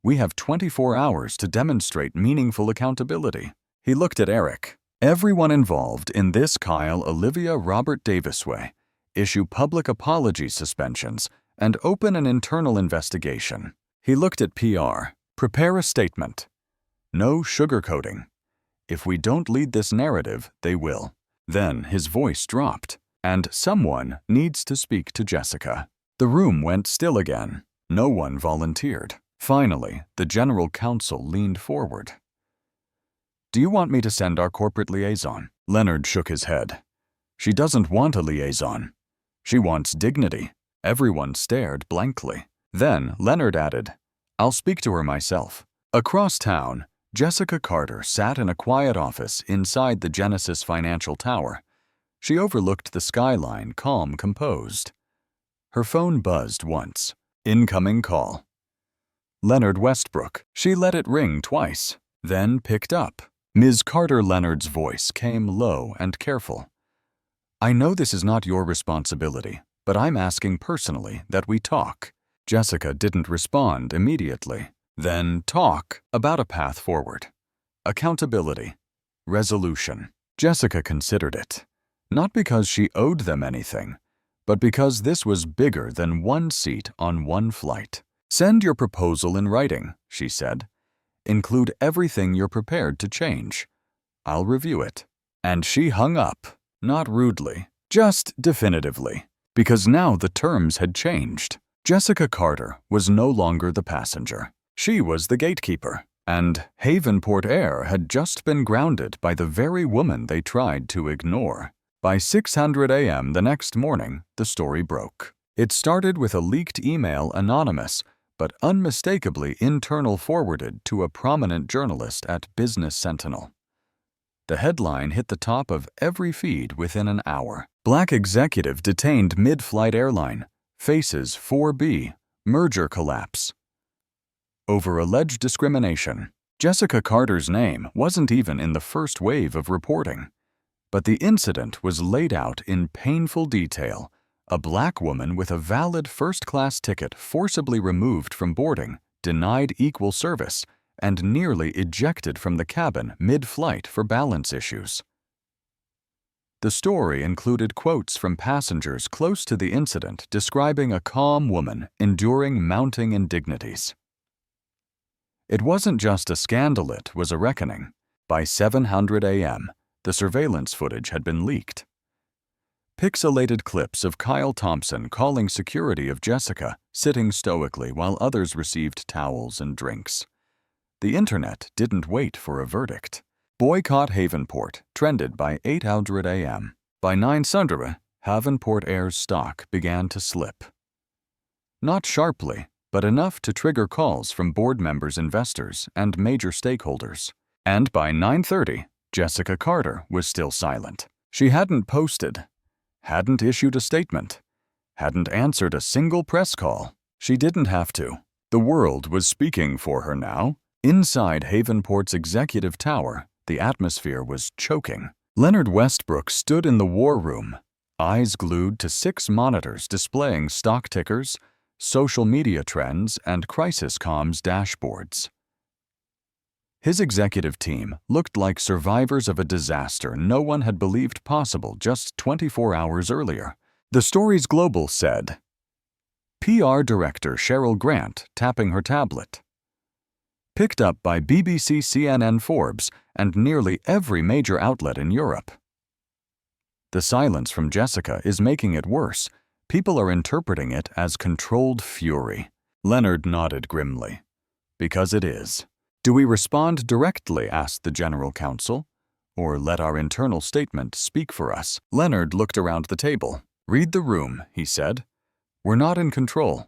We have 24 hours to demonstrate meaningful accountability. He looked at Eric. Everyone involved in this Kyle Olivia Robert Davis way. Issue public apology suspensions and open an internal investigation. He looked at PR. Prepare a statement. No sugarcoating. If we don't lead this narrative, they will. Then his voice dropped. And someone needs to speak to Jessica. The room went still again. No one volunteered. Finally, the general counsel leaned forward. Do you want me to send our corporate liaison? Leonard shook his head. She doesn't want a liaison. She wants dignity. Everyone stared blankly. Then Leonard added, I'll speak to her myself. Across town, Jessica Carter sat in a quiet office inside the Genesis Financial Tower. She overlooked the skyline, calm, composed. Her phone buzzed once. Incoming call. Leonard Westbrook. She let it ring twice, then picked up. Ms. Carter. Leonard's voice came low and careful. I know this is not your responsibility, but I'm asking personally that we talk. Jessica didn't respond immediately. Then talk about a path forward. Accountability. Resolution. Jessica considered it. Not because she owed them anything, but because this was bigger than one seat on one flight. Send your proposal in writing, she said. Include everything you're prepared to change. I'll review it. And she hung up, not rudely, just definitively, because now the terms had changed. Jessica Carter was no longer the passenger. She was the gatekeeper, and Havenport Air had just been grounded by the very woman they tried to ignore. By 6:00 a.m. the next morning, the story broke. It started with a leaked email, anonymous, but unmistakably internal, forwarded to a prominent journalist at Business Sentinel. The headline hit the top of every feed within an hour. Black executive detained mid-flight airline. Faces 4B. Merger collapse. Over alleged discrimination. Jessica Carter's name wasn't even in the first wave of reporting. But the incident was laid out in painful detail. A black woman with a valid first-class ticket forcibly removed from boarding, denied equal service, and nearly ejected from the cabin mid-flight for balance issues. The story included quotes from passengers close to the incident describing a calm woman enduring mounting indignities. It wasn't just a scandal, it was a reckoning. By 7:00 a.m., the surveillance footage had been leaked. Pixelated clips of Kyle Thompson calling security of Jessica, sitting stoically while others received towels and drinks. The internet didn't wait for a verdict. Boycott Havenport trended by 8:00 a.m. By 9:00, Havenport Air's stock began to slip. Not sharply, but enough to trigger calls from board members, investors, and major stakeholders. And by 9:30, Jessica Carter was still silent. She hadn't posted, hadn't issued a statement, hadn't answered a single press call. She didn't have to. The world was speaking for her now. Inside Havenport's executive tower, the atmosphere was choking. Leonard Westbrook stood in the war room, eyes glued to 6 monitors displaying stock tickers, social media trends, and crisis comms dashboards. His executive team looked like survivors of a disaster no one had believed possible just 24 hours earlier. The Stories Global said, PR Director Cheryl Grant tapping her tablet. Picked up by BBC, CNN, Forbes, and nearly every major outlet in Europe. The silence from Jessica is making it worse. People are interpreting it as controlled fury. Leonard nodded grimly. Because it is. Do we respond directly, asked the General Counsel, or let our internal statement speak for us? Leonard looked around the table. Read the room, he said. We're not in control.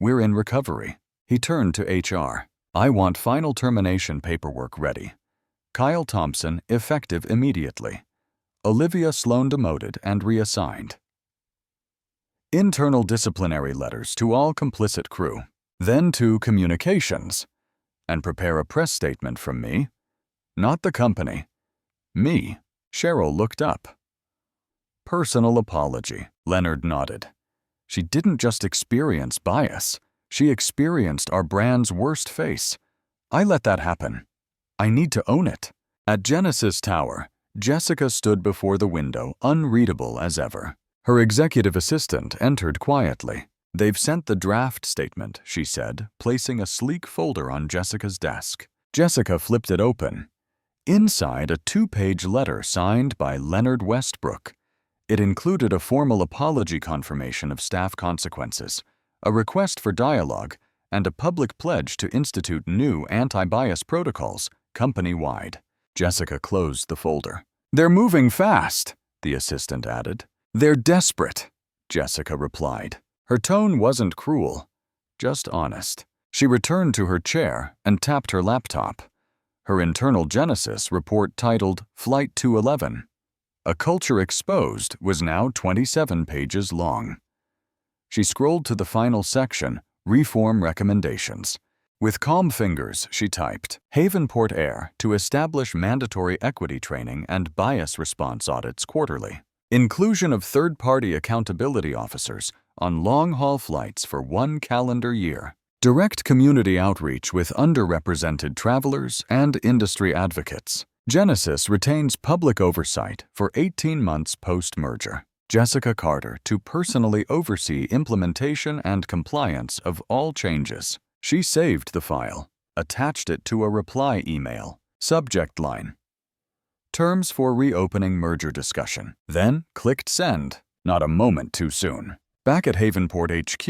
We're in recovery. He turned to HR. I want final termination paperwork ready. Kyle Thompson, effective immediately. Olivia Sloan demoted and reassigned. Internal disciplinary letters to all complicit crew. Then to communications. And prepare a press statement from me. Not the company. Me. Cheryl looked up. Personal apology. Leonard nodded. She didn't just experience bias. She experienced our brand's worst face. I let that happen. I need to own it. At Genesis Tower, Jessica stood before the window, unreadable as ever. Her executive assistant entered quietly. They've sent the draft statement, she said, placing a sleek folder on Jessica's desk. Jessica flipped it open. Inside, a 2-page letter signed by Leonard Westbrook. It included a formal apology confirmation of staff consequences, a request for dialogue, and a public pledge to institute new anti-bias protocols, company-wide. Jessica closed the folder. They're moving fast, the assistant added. They're desperate, Jessica replied. Her tone wasn't cruel, just honest. She returned to her chair and tapped her laptop. Her internal Genesis report titled Flight 211. A Culture Exposed was now 27 pages long. She scrolled to the final section, Reform Recommendations. With calm fingers, she typed, Havenport Air to establish mandatory equity training and bias response audits quarterly. Inclusion of third-party accountability officers on long-haul flights for 1 calendar year. Direct community outreach with underrepresented travelers and industry advocates. Genesis retains public oversight for 18 months post-merger. Jessica Carter to personally oversee implementation and compliance of all changes. She saved the file, attached it to a reply email. Subject line: Terms for reopening merger discussion. Then clicked send. Not a moment too soon. Back at Havenport HQ,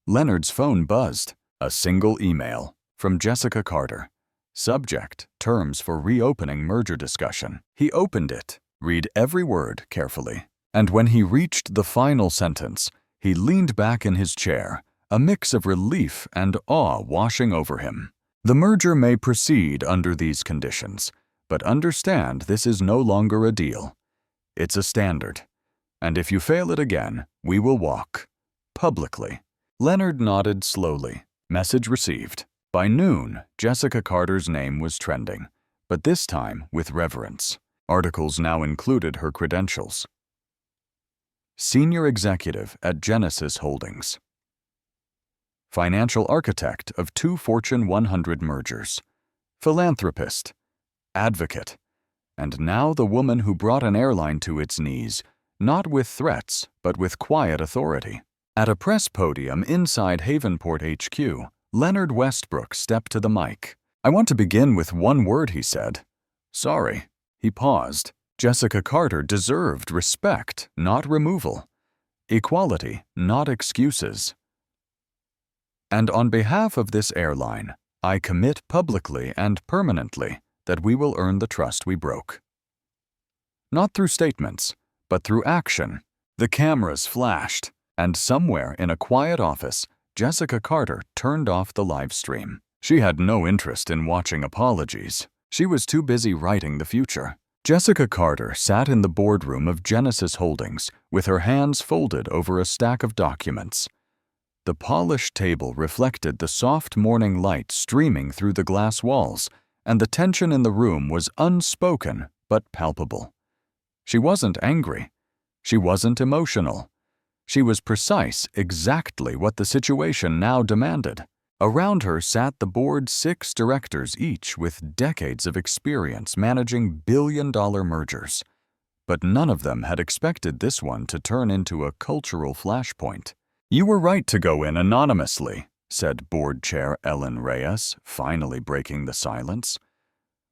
Leonard's phone buzzed. A single email from Jessica Carter. Subject: Terms for reopening merger discussion. He opened it. Read every word carefully. And when he reached the final sentence, he leaned back in his chair, a mix of relief and awe washing over him. The merger may proceed under these conditions, but understand this is no longer a deal. It's a standard. And if you fail it again, we will walk. Publicly. Leonard nodded slowly. Message received. By noon, Jessica Carter's name was trending, but this time with reverence. Articles now included her credentials. Senior Executive at Genesis Holdings. Financial Architect of 2 Fortune 100 mergers. Philanthropist. Advocate. And now the woman who brought an airline to its knees, not with threats, but with quiet authority. At a press podium inside Havenport HQ, Leonard Westbrook stepped to the mic. I want to begin with one word, he said. Sorry. He paused. Jessica Carter deserved respect, not removal. Equality, not excuses. And on behalf of this airline, I commit publicly and permanently that we will earn the trust we broke. Not through statements, but through action. The cameras flashed, and somewhere in a quiet office, Jessica Carter turned off the live stream. She had no interest in watching apologies. She was too busy writing the future. Jessica Carter sat in the boardroom of Genesis Holdings with her hands folded over a stack of documents. The polished table reflected the soft morning light streaming through the glass walls, and the tension in the room was unspoken but palpable. She wasn't angry. She wasn't emotional. She was precise, exactly what the situation now demanded. Around her sat the board's 6 directors, each with decades of experience managing billion-dollar mergers. But none of them had expected this one to turn into a cultural flashpoint. "You were right to go in anonymously," said Board Chair Ellen Reyes, finally breaking the silence.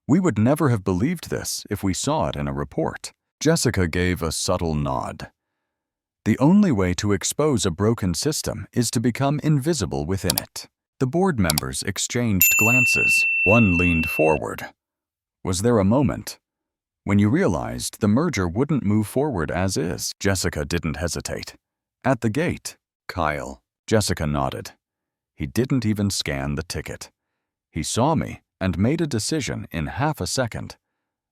"We would never have believed this if we saw it in a report." Jessica gave a subtle nod. "The only way to expose a broken system is to become invisible within it." The board members exchanged glances. One leaned forward. "Was there a moment when you realized the merger wouldn't move forward as is?" Jessica didn't hesitate. "At the gate, Kyle." Jessica nodded. "He didn't even scan the ticket. He saw me and made a decision in half a second.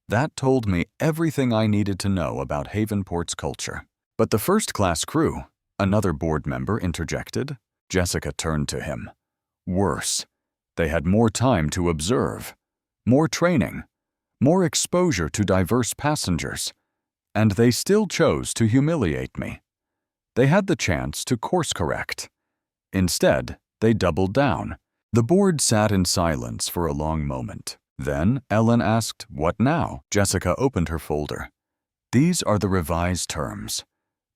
That told me everything I needed to know about Havenport's culture." "But the first-class crew," another board member interjected. Jessica turned to him. "Worse. They had more time to observe, more training, more exposure to diverse passengers, and they still chose to humiliate me. They had the chance to course-correct. Instead, they doubled down." The board sat in silence for a long moment. Then Ellen asked, "What now?" Jessica opened her folder. "These are the revised terms.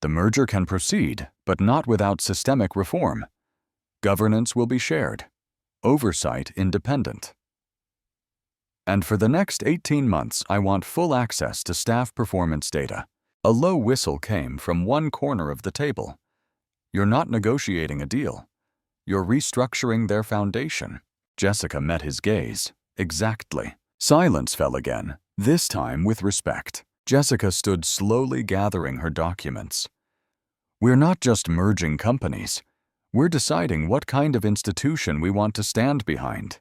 The merger can proceed, but not without systemic reform. Governance will be shared. Oversight independent. And for the next 18 months, I want full access to staff performance data." A low whistle came from one corner of the table. "You're not negotiating a deal. You're restructuring their foundation." Jessica met his gaze. "Exactly." Silence fell again, this time with respect. Jessica stood slowly gathering her documents. "We're not just merging companies. We're deciding what kind of institution we want to stand behind.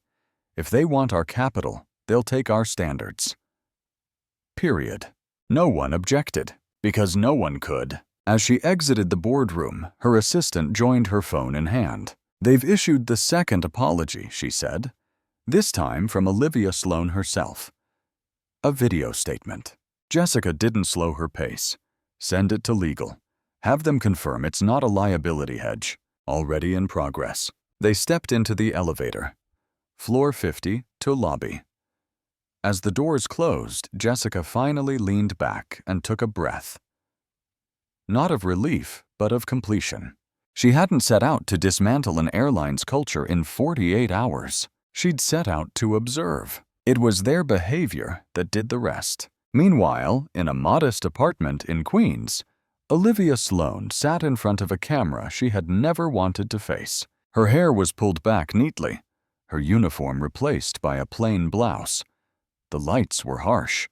If they want our capital, they'll take our standards." Period. No one objected, because no one could. As she exited the boardroom, her assistant joined her phone in hand. "They've issued the second apology," she said, this time from Olivia Sloan herself. A video statement. Jessica didn't slow her pace. "Send it to legal. Have them confirm it's not a liability hedge. Already in progress." They stepped into the elevator. Floor 50 to lobby. As the doors closed, Jessica finally leaned back and took a breath. Not of relief, but of completion. She hadn't set out to dismantle an airline's culture in 48 hours. She'd set out to observe. It was their behavior that did the rest. Meanwhile, in a modest apartment in Queens, Olivia Sloan sat in front of a camera she had never wanted to face. Her hair was pulled back neatly, her uniform replaced by a plain blouse. The lights were harsh.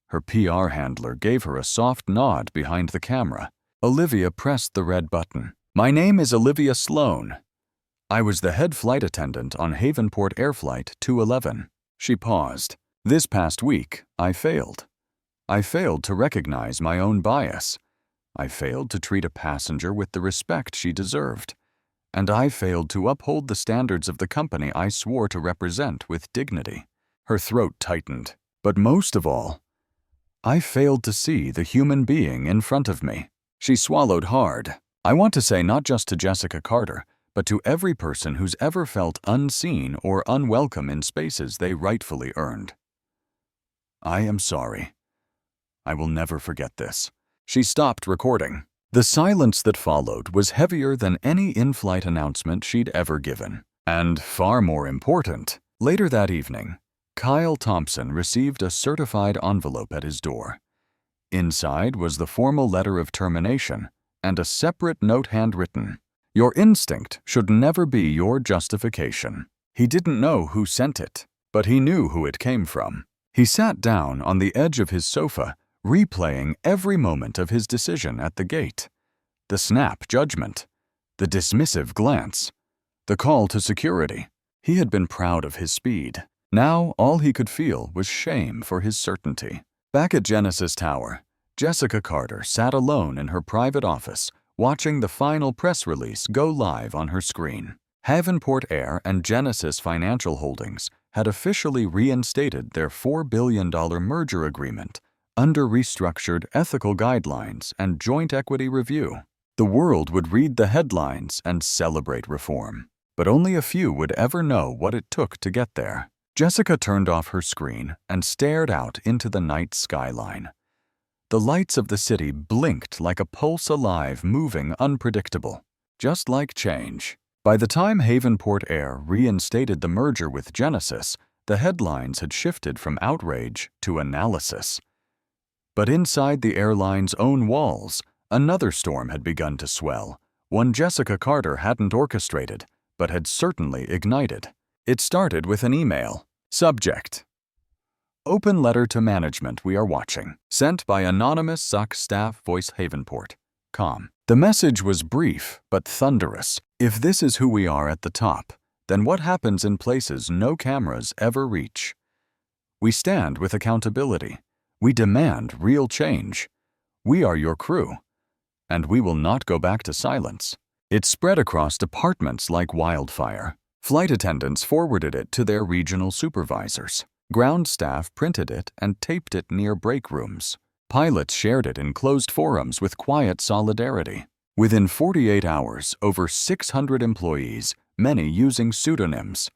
Her PR handler gave her a soft nod behind the camera. Olivia pressed the red button. "My name is Olivia Sloan. I was the head flight attendant on Havenport Air Flight 211. She paused. "This past week, I failed. I failed to recognize my own bias. I failed to treat a passenger with the respect she deserved. And I failed to uphold the standards of the company I swore to represent with dignity." Her throat tightened. "But most of all, I failed to see the human being in front of me." She swallowed hard. "I want to say not just to Jessica Carter, but to every person who's ever felt unseen or unwelcome in spaces they rightfully earned. I am sorry. I will never forget this." She stopped recording. The silence that followed was heavier than any in-flight announcement she'd ever given. And far more important, later that evening, Kyle Thompson received a certified envelope at his door. Inside was the formal letter of termination and a separate note handwritten. "Your instinct should never be your justification." He didn't know who sent it, but he knew who it came from. He sat down on the edge of his sofa, replaying every moment of his decision at the gate. The snap judgment, the dismissive glance, the call to security. He had been proud of his speed. Now all he could feel was shame for his certainty. Back at Genesis Tower, Jessica Carter sat alone in her private office, watching the final press release go live on her screen. Havenport Air and Genesis Financial Holdings had officially reinstated their $4 billion merger agreement, under restructured ethical guidelines and joint equity review. The world would read the headlines and celebrate reform, but only a few would ever know what it took to get there. Jessica turned off her screen and stared out into the night skyline. The lights of the city blinked like a pulse alive, moving unpredictable, just like change. By the time Havenport Air reinstated the merger with Genesis, the headlines had shifted from outrage to analysis. But inside the airline's own walls, another storm had begun to swell, one Jessica Carter hadn't orchestrated, but had certainly ignited. It started with an email. Subject: Open letter to management we are watching. Sent by anonymous SUC staff voice Havenport. Com. The message was brief but thunderous. If this is who we are at the top, then what happens in places no cameras ever reach? We stand with accountability. We demand real change. We are your crew, and we will not go back to silence. It spread across departments like wildfire. Flight attendants forwarded it to their regional supervisors. Ground staff printed it and taped it near break rooms. Pilots shared it in closed forums with quiet solidarity. Within 48 hours, over 600 employees, many using pseudonyms,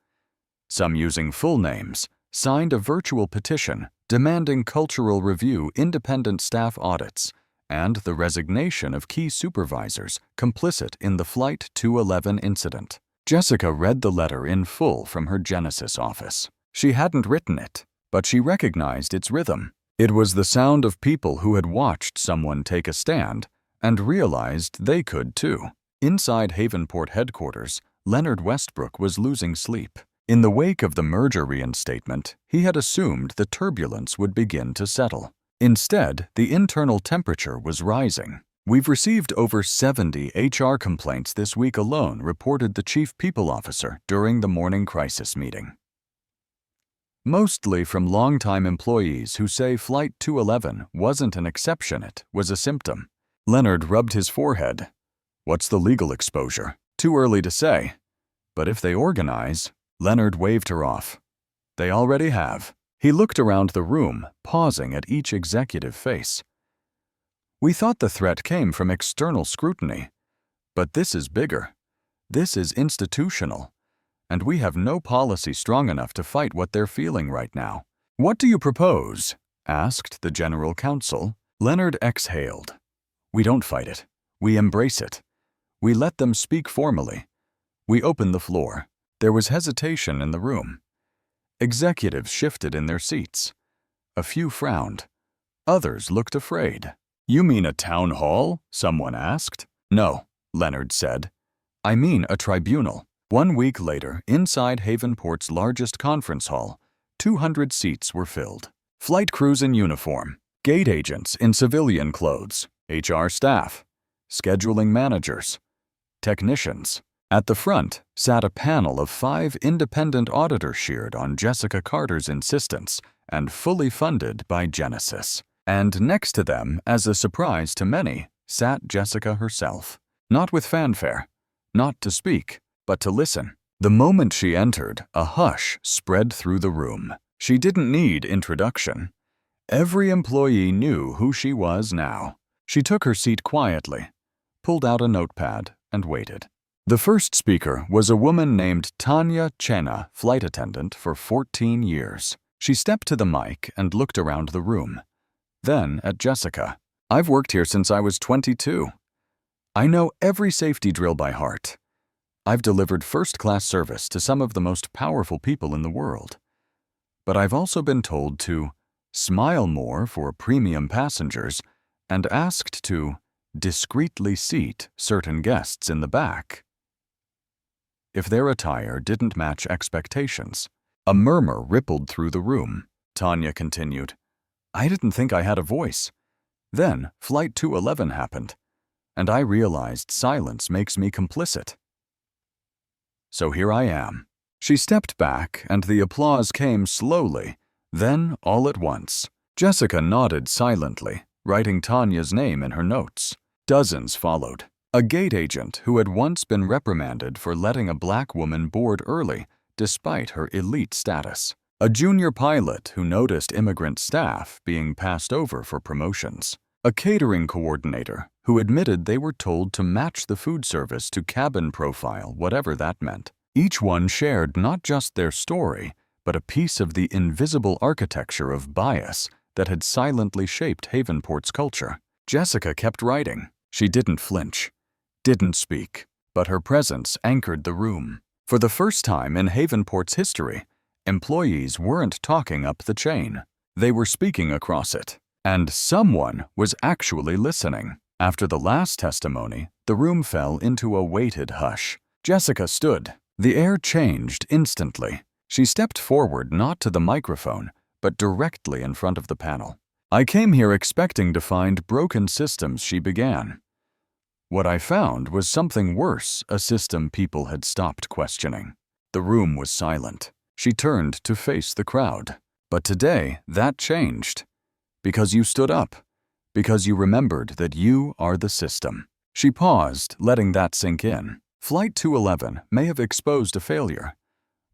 some using full names, signed a virtual petition demanding cultural review, independent staff audits, and the resignation of key supervisors complicit in the Flight 211 incident. Jessica read the letter in full from her Genesis office. She hadn't written it, but she recognized its rhythm. It was the sound of people who had watched someone take a stand and realized they could too. Inside Havenport headquarters, Leonard Westbrook was losing sleep. In the wake of the merger reinstatement, he had assumed the turbulence would begin to settle. Instead, the internal temperature was rising. We've received over 70 HR complaints this week alone, reported the chief people officer during the morning crisis meeting. Mostly from longtime employees who say Flight 211 wasn't an exception, it was a symptom. Leonard rubbed his forehead. What's the legal exposure? Too early to say. But if they organize, Leonard waved her off. They already have. He looked around the room, pausing at each executive face. We thought the threat came from external scrutiny. But this is bigger. This is institutional. And we have no policy strong enough to fight what they're feeling right now. What do you propose? Asked the general counsel. Leonard exhaled. We don't fight it. We embrace it. We let them speak formally. We open the floor. There was hesitation in the room. Executives shifted in their seats. A few frowned. Others looked afraid. You mean a town hall? Someone asked. No, Leonard said. I mean a tribunal. 1 week later, inside Havenport's largest conference hall, 200 seats were filled. Flight crews in uniform, gate agents in civilian clothes, HR staff, scheduling managers, technicians. At the front sat a panel of 5 independent auditors sheared on Jessica Carter's insistence and fully funded by Genesis. And next to them, as a surprise to many, sat Jessica herself. Not with fanfare, not to speak, but to listen. The moment she entered, a hush spread through the room. She didn't need introduction. Every employee knew who she was now. She took her seat quietly, pulled out a notepad, and waited. The first speaker was a woman named Tanya Chena, flight attendant for 14 years. She stepped to the mic and looked around the room. Then at Jessica. I've worked here since I was 22. I know every safety drill by heart. I've delivered first-class service to some of the most powerful people in the world. But I've also been told to smile more for premium passengers and asked to discreetly seat certain guests in the back if their attire didn't match expectations. A murmur rippled through the room. Tanya continued, I didn't think I had a voice. Then Flight 211 happened, and I realized silence makes me complicit. So here I am. She stepped back, and the applause came slowly, then all at once. Jessica nodded silently, writing Tanya's name in her notes. Dozens followed. A gate agent who had once been reprimanded for letting a black woman board early despite her elite status. a junior pilot who noticed immigrant staff being passed over for promotions, a catering coordinator who admitted they were told to match the food service to cabin profile, whatever that meant. Each one shared not just their story, but a piece of the invisible architecture of bias that had silently shaped Havenport's culture. Jessica kept writing. She didn't flinch, didn't speak, but her presence anchored the room. For the first time in Havenport's history, employees weren't talking up the chain. They were speaking across it. And someone was actually listening. After the last testimony, the room fell into a weighted hush. Jessica stood. The air changed instantly. She stepped forward, not to the microphone, but directly in front of the panel. "I came here expecting to find broken systems," she began. "What I found was something worse, a system people had stopped questioning." The room was silent. She turned to face the crowd. "But today, that changed. Because you stood up. Because you remembered that you are the system." She paused, letting that sink in. Flight 211 may have exposed a failure.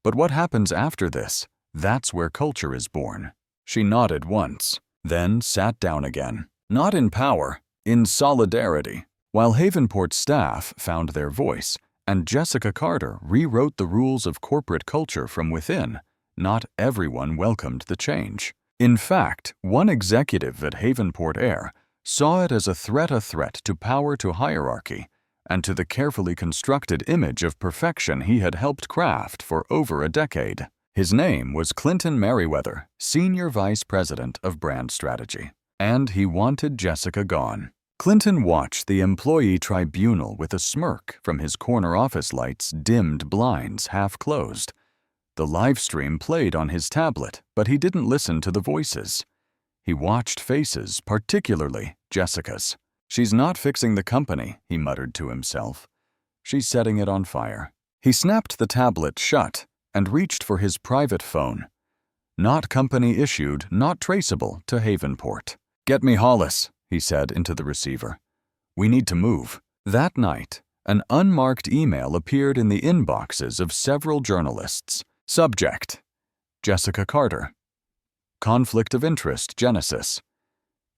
But what happens after this? That's where culture is born. She nodded once, then sat down again. Not in power, in solidarity. While Havenport staff found their voice, and Jessica Carter rewrote the rules of corporate culture from within, not everyone welcomed the change. In fact, one executive at Havenport Air saw it as a threat to power, to hierarchy, and to the carefully constructed image of perfection he had helped craft for over a decade. His name was Clinton Merriweather, Senior Vice President of Brand Strategy. And he wanted Jessica gone. Clinton watched the employee tribunal with a smirk from his corner office lights, dimmed blinds half closed. The live stream played on his tablet, but he didn't listen to the voices. He watched faces, particularly Jessica's. "She's not fixing the company," he muttered to himself. "She's setting it on fire." He snapped the tablet shut and reached for his private phone. Not company issued, not traceable to Havenport. "Get me Hollis," he said into the receiver. "We need to move." That night, an unmarked email appeared in the inboxes of several journalists. Subject: Jessica Carter. Conflict of interest genesis.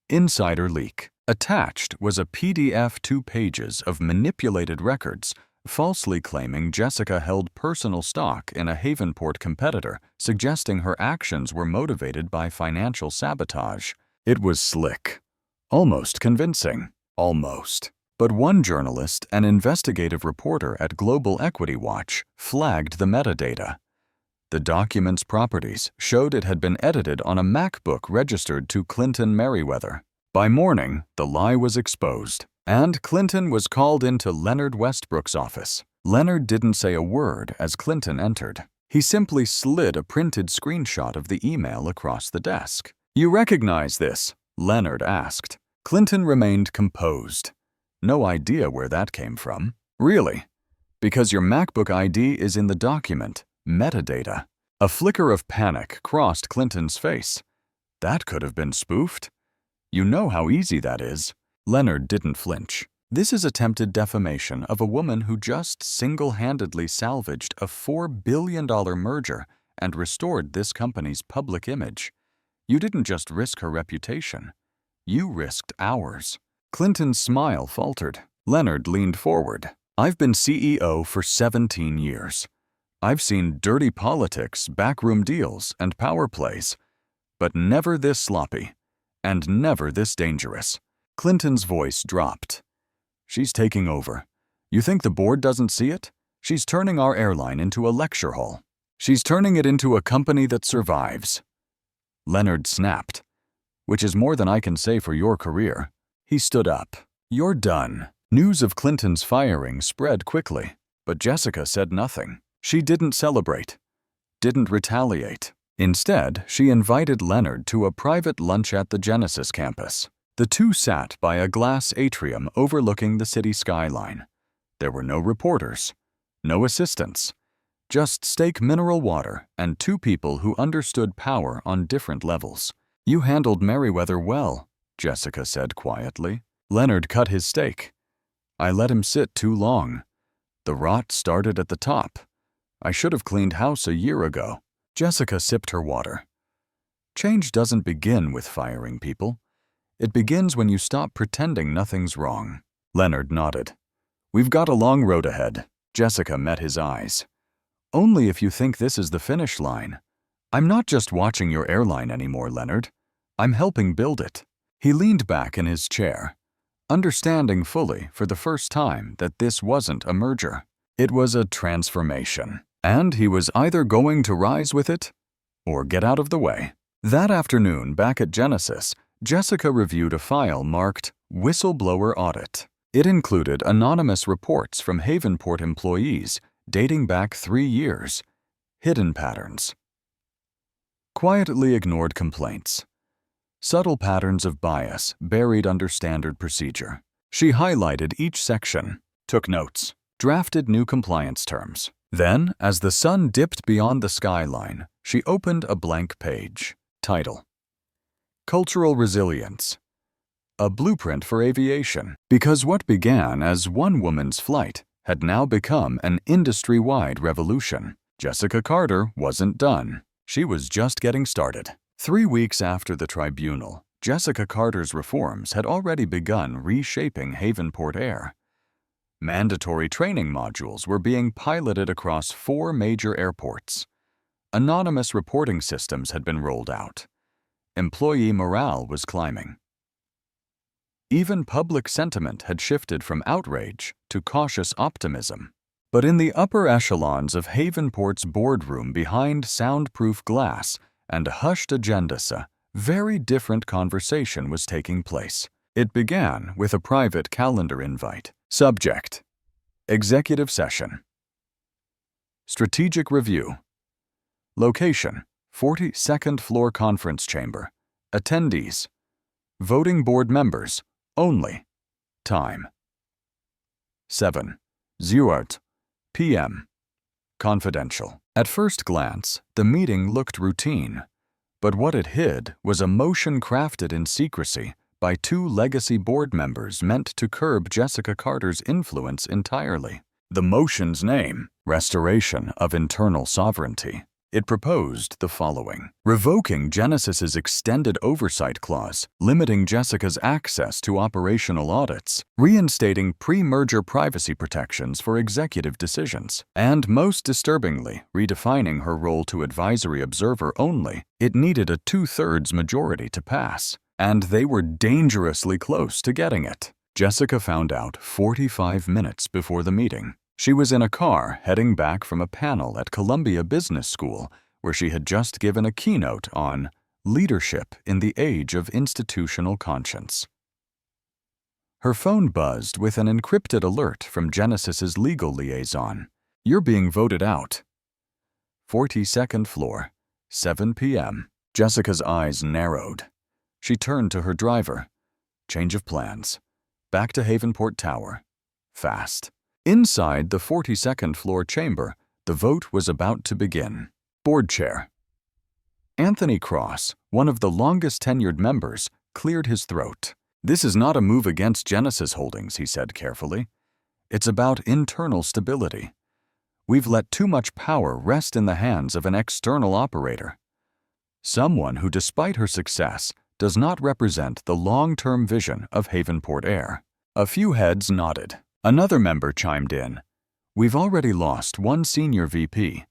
Insider leak. Attached was a PDF 2 pages of manipulated records falsely claiming Jessica held personal stock in a Havenport competitor, suggesting her actions were motivated by financial sabotage. It was slick. Almost convincing. Almost. But one journalist, an investigative reporter at Global Equity Watch, flagged the metadata. The document's properties showed it had been edited on a MacBook registered to Clinton Merriweather. By morning, the lie was exposed, and Clinton was called into Leonard Westbrook's office. Leonard didn't say a word as Clinton entered. He simply slid a printed screenshot of the email across the desk. "You recognize this?" Leonard asked. Clinton remained composed. "No idea where that came from." "Really?" "Because your MacBook ID is in the document. Metadata." A flicker of panic crossed Clinton's face. "That could have been spoofed." "You know how easy that is." Leonard didn't flinch. "This is attempted defamation of a woman who just single-handedly salvaged a $4 billion merger and restored this company's public image. You didn't just risk her reputation. You risked ours." Clinton's smile faltered. Leonard leaned forward. "I've been CEO for 17 years. I've seen dirty politics, backroom deals, and power plays, but never this sloppy, and never this dangerous." Clinton's voice dropped. "She's taking over. You think the board doesn't see it? She's turning our airline into a lecture hall. She's turning it into a company that survives." Leonard snapped. "Which is more than I can say for your career." He stood up. "You're done." News of Clinton's firing spread quickly, but Jessica said nothing. She didn't celebrate, didn't retaliate. Instead, she invited Leonard to a private lunch at the Genesis campus. The two sat by a glass atrium overlooking the city skyline. There were no reporters, no assistants, just steak mineral water and two people who understood power on different levels. "You handled Merriweather well," Jessica said quietly. Leonard cut his steak. "I let him sit too long. The rot started at the top. I should have cleaned house a year ago." Jessica sipped her water. Change doesn't begin with firing people. It begins when you stop pretending nothing's wrong. Leonard nodded. We've got a long road ahead. Jessica met his eyes. Only if you think this is the finish line. I'm not just watching your airline anymore, Leonard. I'm helping build it. He leaned back in his chair, understanding fully for the first time that this wasn't a merger. It was a transformation, and he was either going to rise with it or get out of the way. That afternoon, back at Genesis, Jessica reviewed a file marked Whistleblower Audit. It included anonymous reports from Havenport employees dating back 3 years, hidden patterns, quietly ignored complaints, subtle patterns of bias buried under standard procedure. She highlighted each section, took notes, drafted new compliance terms. Then, as the sun dipped beyond the skyline, she opened a blank page. Title: Cultural Resilience. A blueprint for aviation. Because what began as one woman's flight had now become an industry-wide revolution. Jessica Carter wasn't done. She was just getting started. 3 weeks after the tribunal, Jessica Carter's reforms had already begun reshaping Havenport Air. Mandatory training modules were being piloted across 4 major airports. Anonymous reporting systems had been rolled out. Employee morale was climbing. Even public sentiment had shifted from outrage to cautious optimism. But in the upper echelons of Havenport's boardroom behind soundproof glass and hushed agendas, a very different conversation was taking place. It began with a private calendar invite. Subject: Executive Session. Strategic Review. Location: 42nd Floor Conference Chamber. Attendees: Voting Board members only. Time: 7:00 p.m. Confidential. At first glance, the meeting looked routine, but what it hid was a motion crafted in secrecy by 2 legacy board members meant to curb Jessica Carter's influence entirely. The motion's name: Restoration of Internal Sovereignty. It proposed the following: revoking Genesis's extended oversight clause, limiting Jessica's access to operational audits, reinstating pre-merger privacy protections for executive decisions, and most disturbingly, redefining her role to advisory observer only. It needed a 2/3 majority to pass, and they were dangerously close to getting it. Jessica found out 45 minutes before the meeting. She was in a car heading back from a panel at Columbia Business School where she had just given a keynote on leadership in the age of institutional conscience. Her phone buzzed with an encrypted alert from Genesis's legal liaison. You're being voted out. 42nd floor, 7 p.m. Jessica's eyes narrowed. She turned to her driver. Change of plans. Back to Havenport Tower. Fast. Inside the 42nd floor chamber, the vote was about to begin. Board chair. Anthony Cross, one of the longest-tenured members, cleared his throat. This is not a move against Genesis Holdings, he said carefully. It's about internal stability. We've let too much power rest in the hands of an external operator. Someone who, despite her success, does not represent the long-term vision of Havenport Air. A few heads nodded. Another member chimed in. We've already lost one senior VP.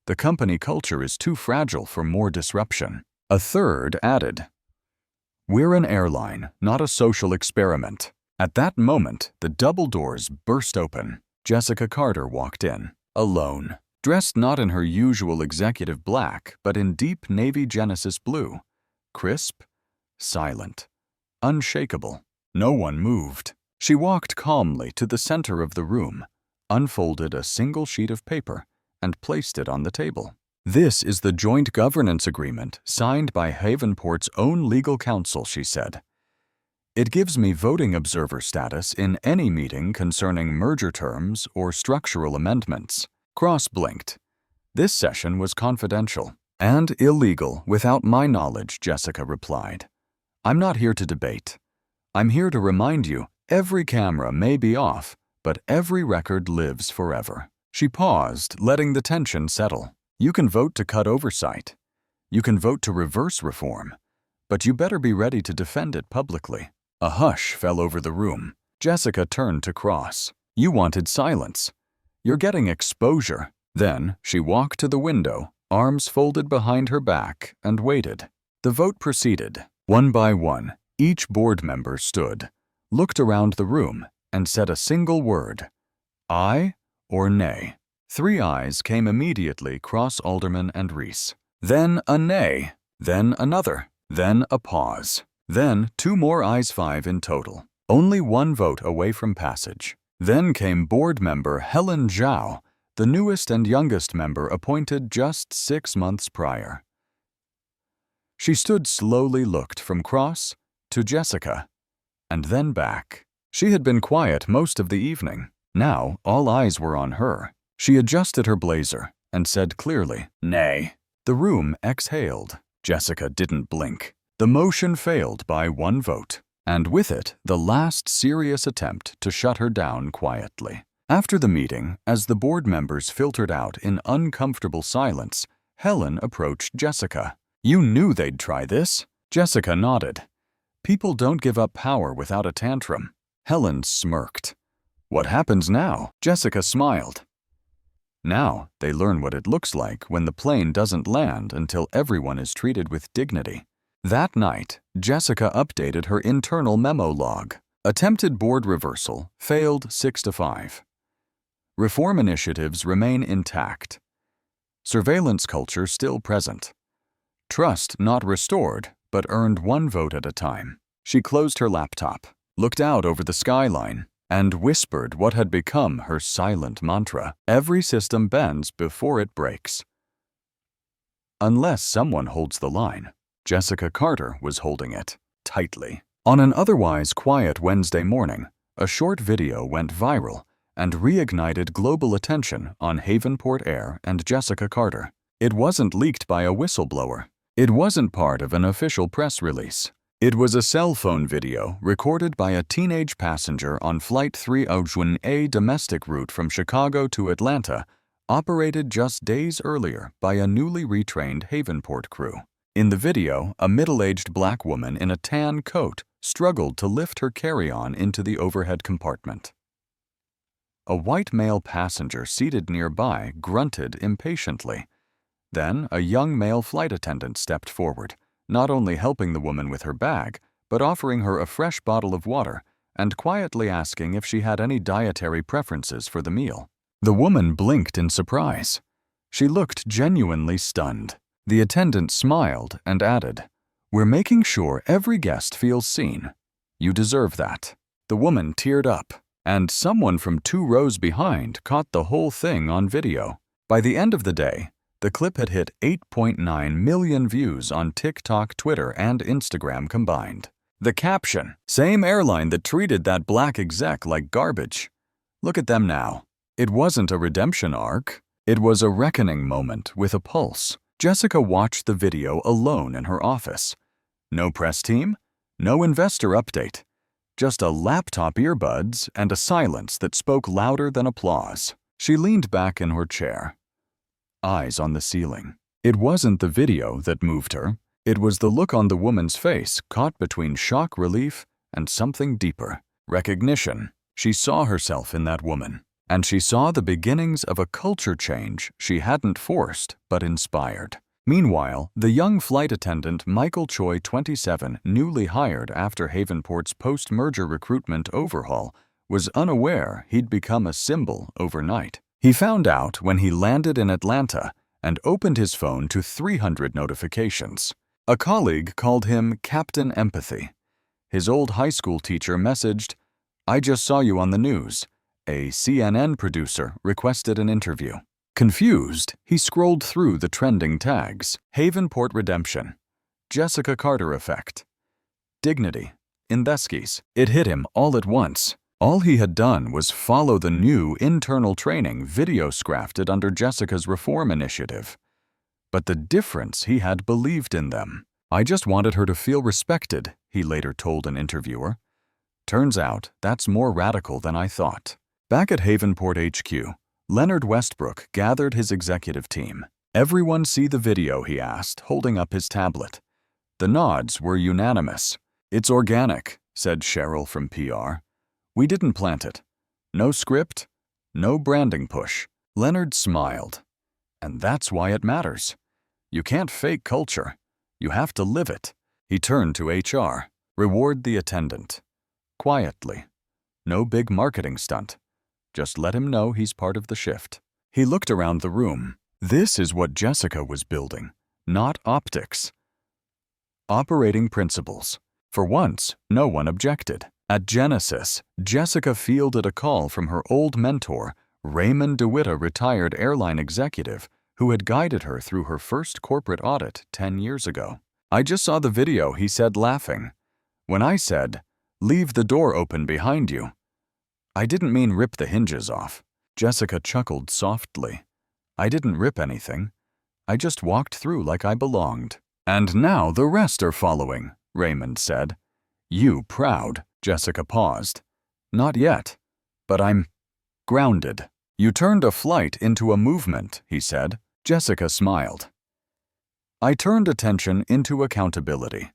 The company culture is too fragile for more disruption. A third added. We're an airline, not a social experiment. At that moment, the double doors burst open. Jessica Carter walked in, alone, dressed not in her usual executive black, but in deep navy Genesis blue. Crisp, silent, unshakable. No one moved. She walked calmly to the center of the room, unfolded a single sheet of paper, and placed it on the table. This is the joint governance agreement signed by Havenport's own legal counsel, she said. It gives me voting observer status in any meeting concerning merger terms or structural amendments. Cross blinked. This session was confidential and illegal without my knowledge, Jessica replied. I'm not here to debate. I'm here to remind you, every camera may be off, but every record lives forever. She paused, letting the tension settle. You can vote to cut oversight. You can vote to reverse reform. But you better be ready to defend it publicly. A hush fell over the room. Jessica turned to Cross. You wanted silence. You're getting exposure. Then she walked to the window, arms folded behind her back, and waited. The vote proceeded. One by one, each board member stood, looked around the room, and said a single word. Aye or nay. 3 ayes came immediately, Cross, Alderman, and Reese. Then a nay. Then another. Then a pause. Then 2 more ayes, 5 in total. Only 1 vote away from passage. Then came board member Helen Zhao, the newest and youngest member appointed just 6 months prior. She stood slowly, looked from Cross to Jessica, and then back. She had been quiet most of the evening. Now all eyes were on her. She adjusted her blazer and said clearly, nay. The room exhaled. Jessica didn't blink. The motion failed by 1 vote, and with it, the last serious attempt to shut her down quietly. After the meeting, as the board members filtered out in uncomfortable silence, Helen approached Jessica. You knew they'd try this? Jessica nodded. People don't give up power without a tantrum. Helen smirked. What happens now? Jessica smiled. Now they learn what it looks like when the plane doesn't land until everyone is treated with dignity. That night, Jessica updated her internal memo log. Attempted board reversal failed 6-5. Reform initiatives remain intact. Surveillance culture still present. Trust not restored, but earned 1 vote at a time. She closed her laptop, looked out over the skyline, and whispered what had become her silent mantra. Every system bends before it breaks. Unless someone holds the line. Jessica Carter was holding it tightly. On an otherwise quiet Wednesday morning, a short video went viral and reignited global attention on Havenport Air and Jessica Carter. It wasn't leaked by a whistleblower. It wasn't part of an official press release. It was a cell phone video recorded by a teenage passenger on Flight 301, a domestic route from Chicago to Atlanta, operated just days earlier by a newly retrained Havenport crew. In the video, a middle-aged black woman in a tan coat struggled to lift her carry-on into the overhead compartment. A white male passenger seated nearby grunted impatiently. Then a young male flight attendant stepped forward, not only helping the woman with her bag, but offering her a fresh bottle of water and quietly asking if she had any dietary preferences for the meal. The woman blinked in surprise. She looked genuinely stunned. The attendant smiled and added, "We're making sure every guest feels seen. You deserve that." The woman teared up, and someone from 2 rows behind caught the whole thing on video. By the end of the day, the clip had hit 8.9 million views on TikTok, Twitter, and Instagram combined. The caption, "Same airline that treated that black exec like garbage. Look at them now." It wasn't a redemption arc. It was a reckoning moment with a pulse. Jessica watched the video alone in her office. No press team, no investor update. Just a laptop, earbuds, and a silence that spoke louder than applause. She leaned back in her chair, eyes on the ceiling. It wasn't the video that moved her. It was the look on the woman's face, caught between shock, relief, and something deeper. Recognition. She saw herself in that woman, and she saw the beginnings of a culture change she hadn't forced but inspired. Meanwhile, the young flight attendant Michael Choi, 27, newly hired after Havenport's post-merger recruitment overhaul, was unaware he'd become a symbol overnight. He found out when he landed in Atlanta and opened his phone to 300 notifications. A colleague called him Captain Empathy. His old high school teacher messaged, "I just saw you on the news." A CNN producer requested an interview. Confused, he scrolled through the trending tags. Havenport redemption. Jessica Carter effect. Dignity. Indeskies. It hit him all at once. All he had done was follow the new internal training video crafted under Jessica's reform initiative. But the difference, he had believed in them. "I just wanted her to feel respected," he later told an interviewer. "Turns out that's more radical than I thought." Back at Havenport HQ, Leonard Westbrook gathered his executive team. Everyone see the video, he asked, holding up his tablet. The nods were unanimous. It's organic, said Cheryl from PR. We didn't plant it. No script, no branding push. Leonard smiled. And that's why it matters. You can't fake culture. You have to live it. He turned to HR. Reward the attendant. Quietly. No big marketing stunt. Just let him know he's part of the shift. He looked around the room. This is what Jessica was building, not optics. Operating principles. For once, no one objected. At Genesis, Jessica fielded a call from her old mentor, Raymond DeWitt, a retired airline executive who had guided her through her first corporate audit 10 years ago. I just saw the video, he said, laughing. When I said, leave the door open behind you, I didn't mean rip the hinges off. Jessica chuckled softly. I didn't rip anything. I just walked through like I belonged. And now the rest are following, Raymond said. You proud? Jessica paused. Not yet, but I'm grounded. You turned a flight into a movement, he said. Jessica smiled. I turned attention into accountability.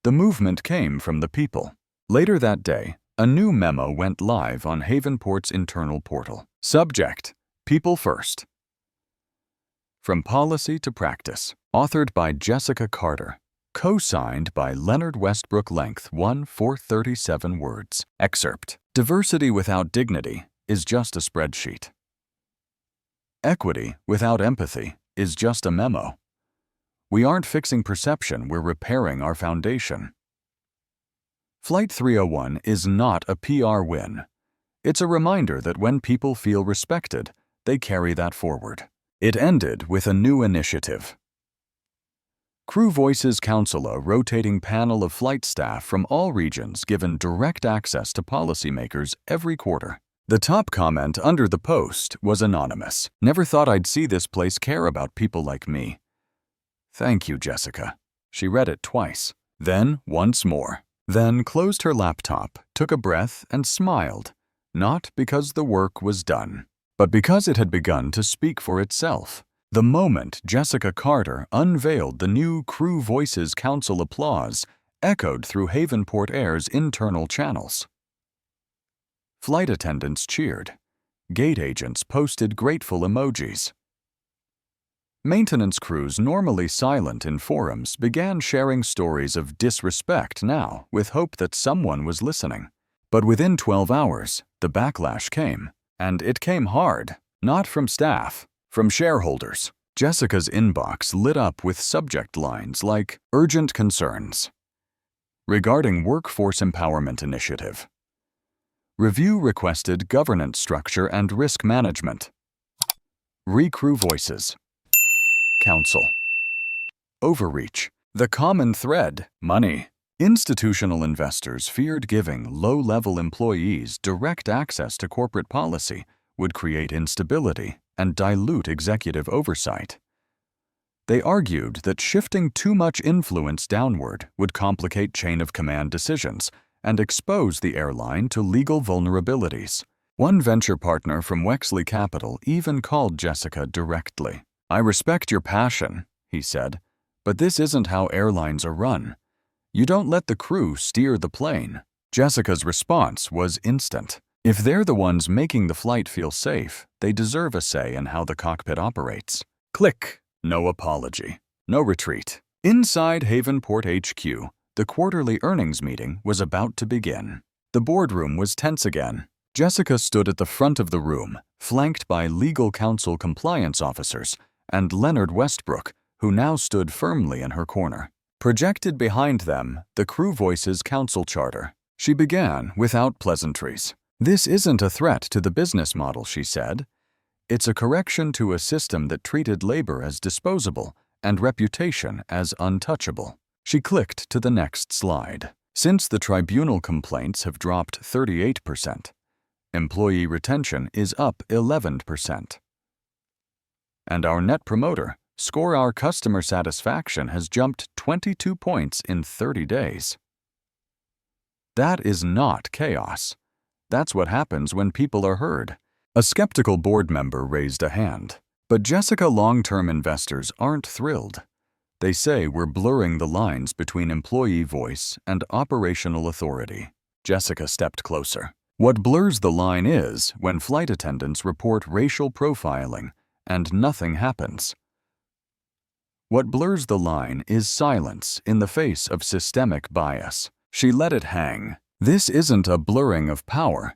The movement came from the people. Later that day, a new memo went live on Havenport's internal portal. Subject: People First. From Policy to Practice. Authored by Jessica Carter. Co-signed by Leonard Westbrook. Length 437 words. Excerpt. Diversity without dignity is just a spreadsheet. Equity without empathy is just a memo. We aren't fixing perception, we're repairing our foundation. Flight 301 is not a PR win. It's a reminder that when people feel respected, they carry that forward. It ended with a new initiative. Crew Voices Council, a rotating panel of flight staff from all regions given direct access to policymakers every quarter. The top comment under the post was anonymous. Never thought I'd see this place care about people like me. Thank you, Jessica. She read it twice, then once more. Then closed her laptop, took a breath, and smiled, not because the work was done, but because it had begun to speak for itself. The moment Jessica Carter unveiled the new Crew Voices Council, applause echoed through Havenport Air's internal channels. Flight attendants cheered. Gate agents posted grateful emojis. Maintenance crews, normally silent in forums, began sharing stories of disrespect now, with hope that someone was listening. But within 12 hours, the backlash came. And it came hard, not from staff, from shareholders. Jessica's inbox lit up with subject lines like urgent concerns regarding workforce empowerment initiative. Review requested governance structure and risk management. Recrew Voices. Council. Overreach. The common thread, money. Institutional investors feared giving low-level employees direct access to corporate policy would create instability and dilute executive oversight. They argued that shifting too much influence downward would complicate chain-of-command decisions and expose the airline to legal vulnerabilities. One venture partner from Wexley Capital even called Jessica directly. I respect your passion, he said, but this isn't how airlines are run. You don't let the crew steer the plane. Jessica's response was instant. If they're the ones making the flight feel safe, they deserve a say in how the cockpit operates. Click. No apology. No retreat. Inside Havenport HQ, the quarterly earnings meeting was about to begin. The boardroom was tense again. Jessica stood at the front of the room, flanked by legal counsel compliance officers and Leonard Westbrook, who now stood firmly in her corner. Projected behind them, the Crew Voices Council charter. She began without pleasantries. This isn't a threat to the business model, she said. It's a correction to a system that treated labor as disposable and reputation as untouchable. She clicked to the next slide. Since the tribunal complaints have dropped 38%, employee retention is up 11%. And our net promoter score, our customer satisfaction, has jumped 22 points in 30 days. That is not chaos. That's what happens when people are heard. A skeptical board member raised a hand. But Jessica long-term investors aren't thrilled. They say we're blurring the lines between employee voice and operational authority. Jessica stepped closer. What blurs the line is when flight attendants report racial profiling and nothing happens. What blurs the line is silence in the face of systemic bias. She let it hang. This isn't a blurring of power.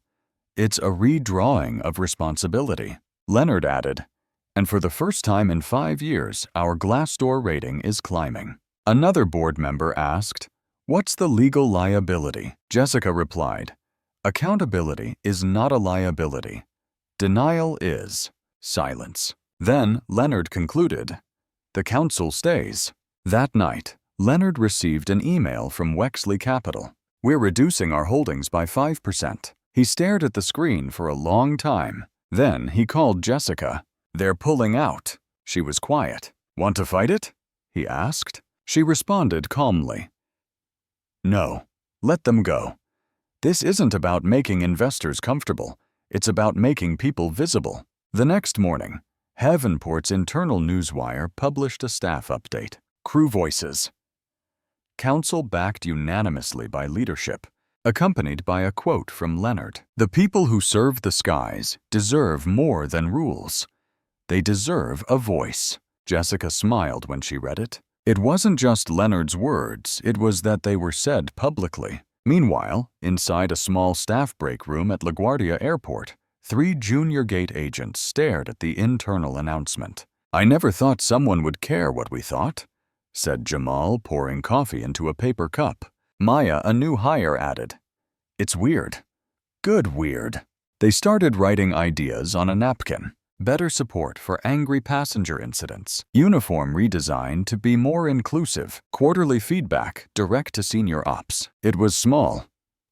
It's a redrawing of responsibility. Leonard added, and for the first time in 5 years, our Glassdoor rating is climbing. Another board member asked, "What's the legal liability?" Jessica replied, "Accountability is not a liability. Denial is." Silence. Then Leonard concluded, "The council stays." That night, Leonard received an email from Wexley Capital. "We're reducing our holdings by 5%. He stared at the screen for a long time. Then he called Jessica. "They're pulling out." She was quiet. "Want to fight it?" he asked. She responded calmly, "No, let them go. This isn't about making investors comfortable. It's about making people visible." The next morning, Havenport's internal newswire published a staff update. Crew voices. Council backed unanimously by leadership, accompanied by a quote from Leonard. "The people who serve the skies deserve more than rules. They deserve a voice." Jessica smiled when she read it. It wasn't just Leonard's words, it was that they were said publicly. Meanwhile, inside a small staff break room at LaGuardia Airport, 3 junior gate agents stared at the internal announcement. "I never thought someone would care what we thought," said Jamal, pouring coffee into a paper cup. Maya, a new hire, added, "It's weird. Good weird." They started writing ideas on a napkin. Better support for angry passenger incidents. Uniform redesign to be more inclusive. Quarterly feedback direct to senior ops. It was small,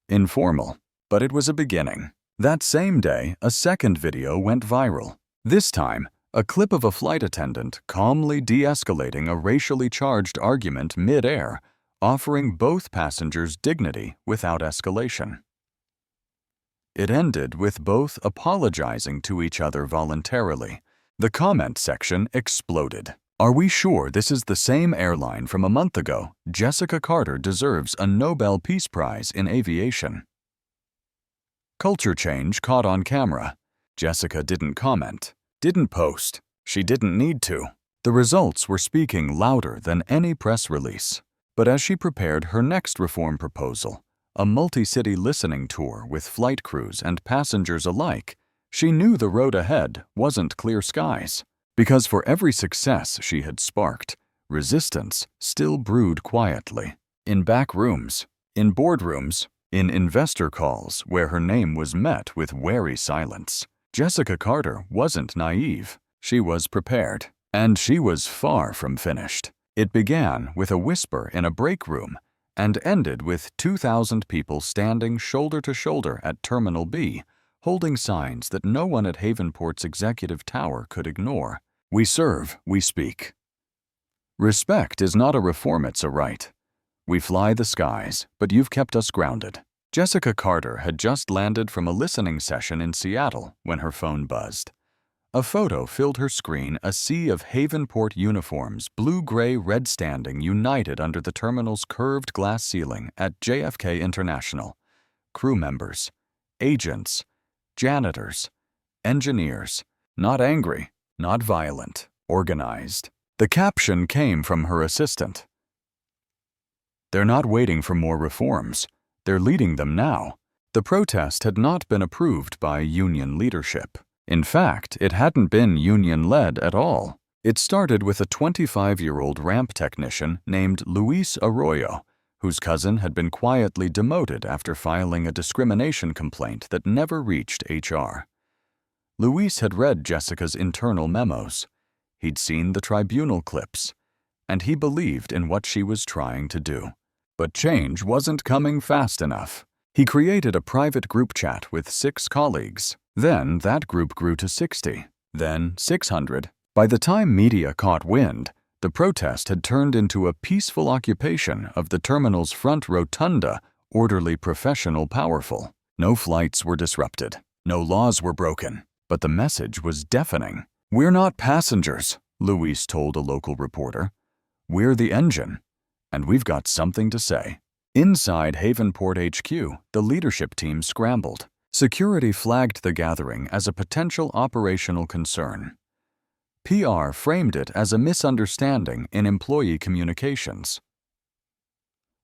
informal, but it was a beginning. That same day, a second video went viral. This time, a clip of a flight attendant calmly de-escalating a racially charged argument mid-air, offering both passengers dignity without escalation. It ended with both apologizing to each other voluntarily. The comment section exploded. "Are we sure this is the same airline from a month ago? Jessica Carter deserves a Nobel Peace Prize in aviation." Culture change caught on camera. Jessica didn't comment, didn't post. She didn't need to. The results were speaking louder than any press release. But as she prepared her next reform proposal, a multi-city listening tour with flight crews and passengers alike, she knew the road ahead wasn't clear skies. Because for every success she had sparked, resistance still brewed quietly. In back rooms, in boardrooms, in investor calls where her name was met with wary silence. Jessica Carter wasn't naive. She was prepared. And she was far from finished. It began with a whisper in a break room and ended with 2,000 people standing shoulder to shoulder at Terminal B, holding signs that no one at Havenport's executive tower could ignore. "We serve, we speak." Respect is not a reform, it's a right. We fly the skies, but you've kept us grounded. Jessica Carter had just landed from a listening session in Seattle when her phone buzzed. A photo filled her screen, a sea of Havenport uniforms, blue-gray, red standing, united under the terminal's curved glass ceiling at JFK International. Crew members, agents, janitors, engineers, not angry, not violent, organized. The caption came from her assistant. "They're not waiting for more reforms. They're leading them now." The protest had not been approved by union leadership. In fact, it hadn't been union-led at all. It started with a 25-year-old ramp technician named Luis Arroyo, whose cousin had been quietly demoted after filing a discrimination complaint that never reached HR. Luis had read Jessica's internal memos. He'd seen the tribunal clips, and he believed in what she was trying to do. But change wasn't coming fast enough. He created a private group chat with 6 colleagues. Then that group grew to 60, then 600. By the time media caught wind, the protest had turned into a peaceful occupation of the terminal's front rotunda, orderly, professional, powerful. No flights were disrupted, no laws were broken, but the message was deafening. "We're not passengers," Luis told a local reporter. "We're the engine, and we've got something to say." Inside Havenport HQ, the leadership team scrambled. Security flagged the gathering as a potential operational concern. PR framed it as a misunderstanding in employee communications.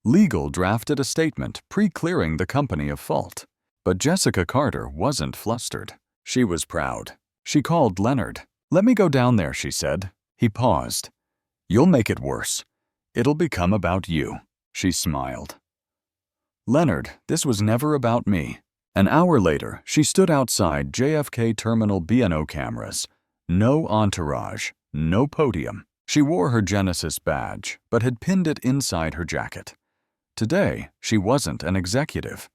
Legal drafted a statement pre-clearing the company of fault. But Jessica Carter wasn't flustered. She was proud. She called Leonard. "Let me go down there," she said. He paused. "You'll make it worse. It'll become about you." She smiled. "Leonard, this was never about me." An hour later, she stood outside JFK Terminal B&O cameras. No entourage, no podium. She wore her Genesis badge, but had pinned it inside her jacket. Today, she wasn't an executive.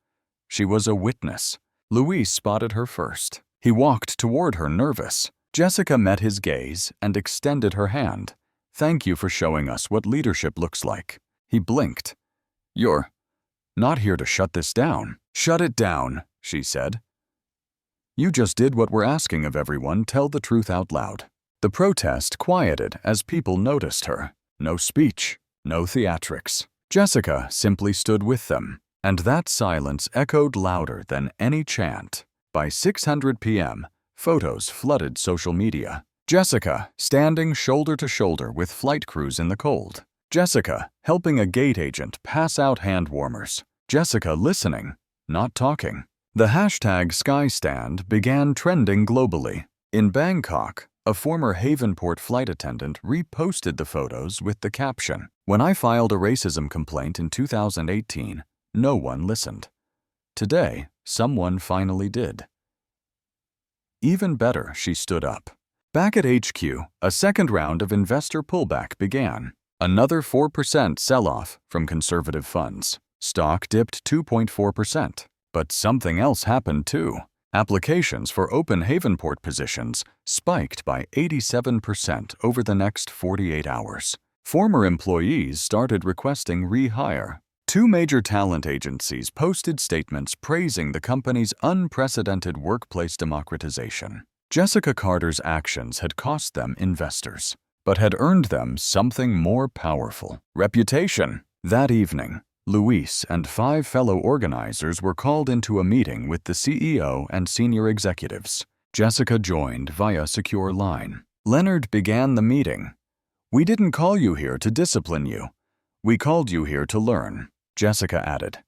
She was a witness. Luis spotted her first. He walked toward her nervous. Jessica met his gaze and extended her hand. "Thank you for showing us what leadership looks like." He blinked. "You're not here to shut this down." "Shut it down," she said. "You just did what we're asking of everyone. Tell the truth out loud." The protest quieted as people noticed her. No speech, no theatrics. Jessica simply stood with them, and that silence echoed louder than any chant. By 600 p.m., photos flooded social media. Jessica standing shoulder to shoulder with flight crews in the cold. Jessica helping a gate agent pass out hand warmers. Jessica listening, not talking. The hashtag #SkyStand began trending globally. In Bangkok, a former Havenport flight attendant reposted the photos with the caption, "When I filed a racism complaint in 2018, no one listened. Today, someone finally did." Even better, she stood up. Back at HQ, a second round of investor pullback began. Another 4% sell-off from conservative funds. Stock dipped 2.4%. But something else happened too. Applications for open Havenport positions spiked by 87% over the next 48 hours. Former employees started requesting rehire. 2 major talent agencies posted statements praising the company's unprecedented workplace democratization. Jessica Carter's actions had cost them investors, but had earned them something more powerful: reputation. That evening, Luis and 5 fellow organizers were called into a meeting with the CEO and senior executives. Jessica joined via secure line. Leonard began the meeting. "We didn't call you here to discipline you. We called you here to learn," Jessica added.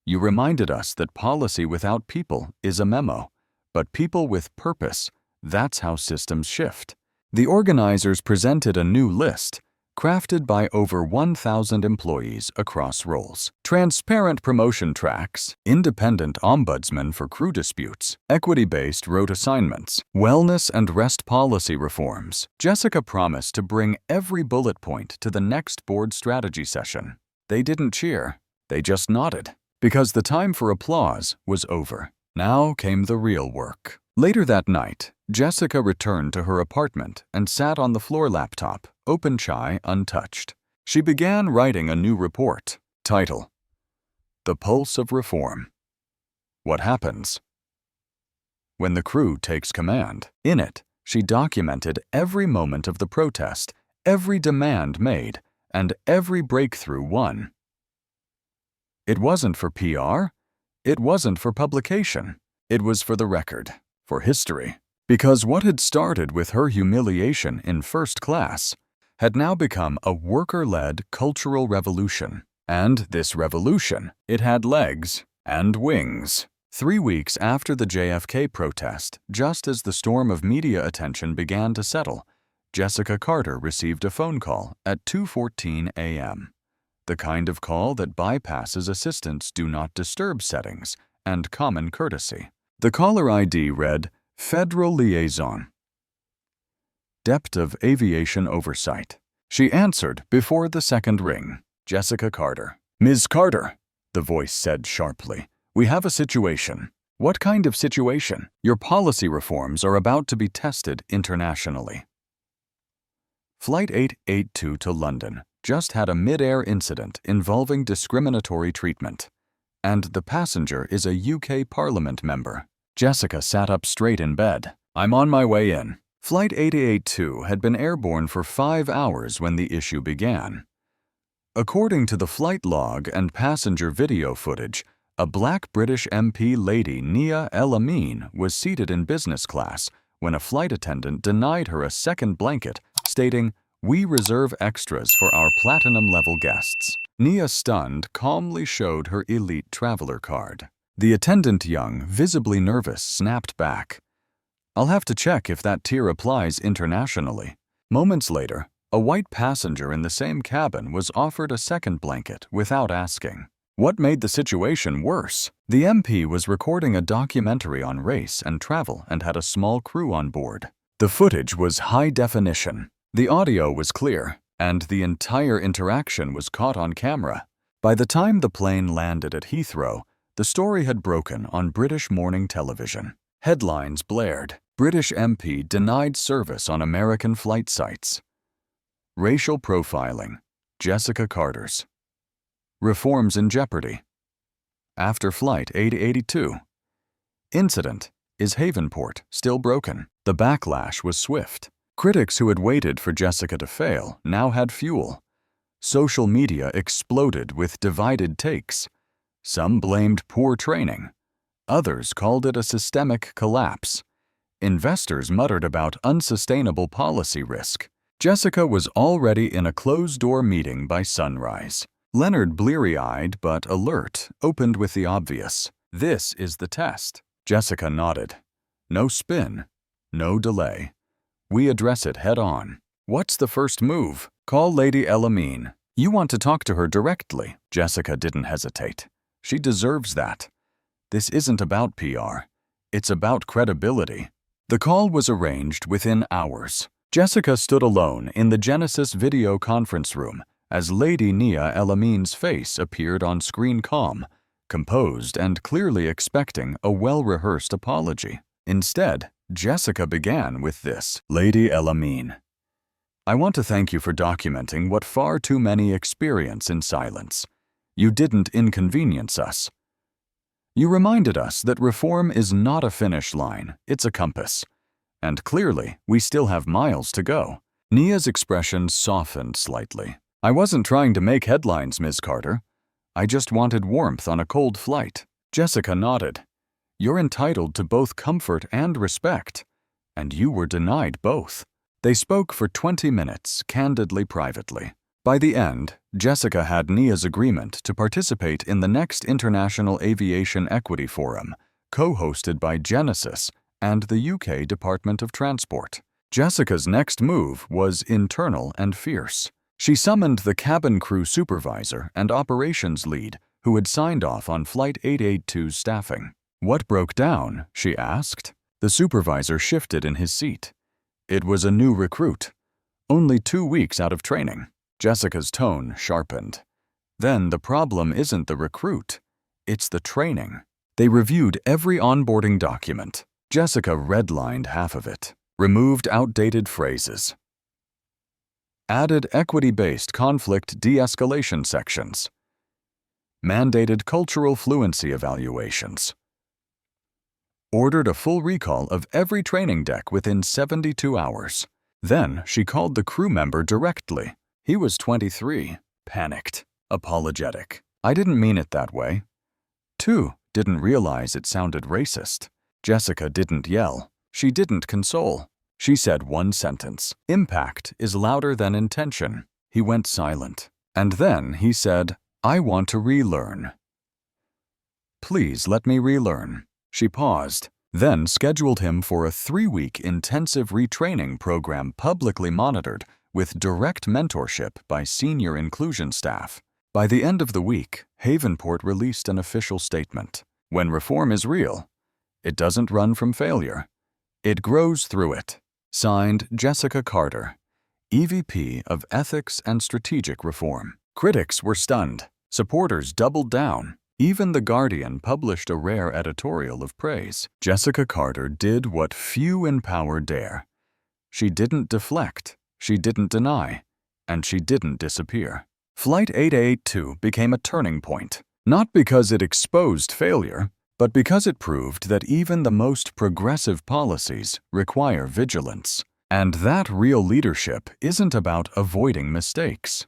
"You reminded us that policy without people is a memo, but people with purpose, that's how systems shift." The organizers presented a new list, crafted by over 1,000 employees across roles. Transparent promotion tracks, independent ombudsman for crew disputes, equity-based rote assignments, wellness and rest policy reforms. Jessica promised to bring every bullet point to the next board strategy session. They didn't cheer, they just nodded, because the time for applause was over. Now came the real work. Later that night, Jessica returned to her apartment and sat on the floor laptop, open chai untouched. She began writing a new report. Title: The Pulse of Reform. What happens when the crew takes command? In it, she documented every moment of the protest, every demand made, and every breakthrough won. It wasn't for PR. It wasn't for publication. It was for the record, for history. Because what had started with her humiliation in first class had now become a worker-led cultural revolution. And this revolution, it had legs and wings. 3 weeks after the JFK protest, just as the storm of media attention began to settle, Jessica Carter received a phone call at 2:14 a.m. The kind of call that bypasses assistant's do not disturb settings and common courtesy. The caller ID read, Federal Liaison. Depth of Aviation Oversight. She answered before the second ring. Jessica Carter. Ms. Carter, the voice said sharply. We have a situation. What kind of situation? Your policy reforms are about to be tested internationally. Flight 882 to London just had a mid-air incident involving discriminatory treatment, and the passenger is a UK Parliament member. Jessica sat up straight in bed. I'm on my way in. Flight 882 had been airborne for 5 hours when the issue began. According to the flight log and passenger video footage, a black British MP lady Nia El Amin was seated in business class when a flight attendant denied her a second blanket, stating, "We reserve extras for our platinum-level guests." Nia, stunned, calmly showed her elite traveler card. The attendant, young, visibly nervous, snapped back, "I'll have to check if that tier applies internationally." Moments later, a white passenger in the same cabin was offered a second blanket without asking. What made the situation worse? The MP was recording a documentary on race and travel and had a small crew on board. The footage was high definition. The audio was clear, and the entire interaction was caught on camera. By the time the plane landed at Heathrow, the story had broken on British morning television. Headlines blared, "British MP denied service on American flight sites." Racial profiling, Jessica Carter's. Reforms in jeopardy. After Flight 882. Incident, is Havenport still broken? The backlash was swift. Critics who had waited for Jessica to fail now had fuel. Social media exploded with divided takes. Some blamed poor training. Others called it a systemic collapse. Investors muttered about unsustainable policy risk. Jessica was already in a closed-door meeting by sunrise. Leonard, bleary-eyed but alert, opened with the obvious. "This is the test." Jessica nodded. "No spin. No delay. We address it head-on." "What's the first move?" "Call Lady El Amin. You want to talk to her directly." Jessica didn't hesitate. "She deserves that. This isn't about PR. It's about credibility." The call was arranged within hours. Jessica stood alone in the Genesis video conference room as Lady Nia El Amin's face appeared on screen, calm, composed, and clearly expecting a well-rehearsed apology. Instead, Jessica began with this. "Lady El Amin, I want to thank you for documenting what far too many experience in silence. You didn't inconvenience us. You reminded us that reform is not a finish line, it's a compass. And clearly, we still have miles to go." Nia's expression softened slightly. "I wasn't trying to make headlines, Ms. Carter. I just wanted warmth on a cold flight." Jessica nodded. "You're entitled to both comfort and respect, and you were denied both." They spoke for 20 minutes, candidly, privately. By the end, Jessica had Nia's agreement to participate in the next International Aviation Equity Forum, co-hosted by Genesis and the UK Department of Transport. Jessica's next move was internal and fierce. She summoned the cabin crew supervisor and operations lead who had signed off on Flight 882's staffing. "What broke down?" she asked. The supervisor shifted in his seat. It was a new recruit, only 2 weeks out of training. Jessica's tone sharpened. "Then the problem isn't the recruit, it's the training." They reviewed every onboarding document. Jessica redlined half of it, removed outdated phrases, added equity-based conflict de-escalation sections, mandated cultural fluency evaluations, ordered a full recall of every training deck within 72 hours. Then she called the crew member directly. He was 23, panicked, apologetic. "I didn't mean it that way." 2 didn't realize it sounded racist. Jessica didn't yell. She didn't console. She said one sentence. "Impact is louder than intention." He went silent. And then he said, "I want to relearn." "Please let me relearn." She paused, then scheduled him for a 3-week intensive retraining program publicly monitored with direct mentorship by senior inclusion staff. By the end of the week, Havenport released an official statement. When reform is real, it doesn't run from failure. It grows through it. Signed, Jessica Carter, EVP of Ethics and Strategic Reform. Critics were stunned. Supporters doubled down. Even The Guardian published a rare editorial of praise. Jessica Carter did what few in power dare. She didn't deflect, she didn't deny, and she didn't disappear. Flight 882 became a turning point, not because it exposed failure, but because it proved that even the most progressive policies require vigilance. And that real leadership isn't about avoiding mistakes.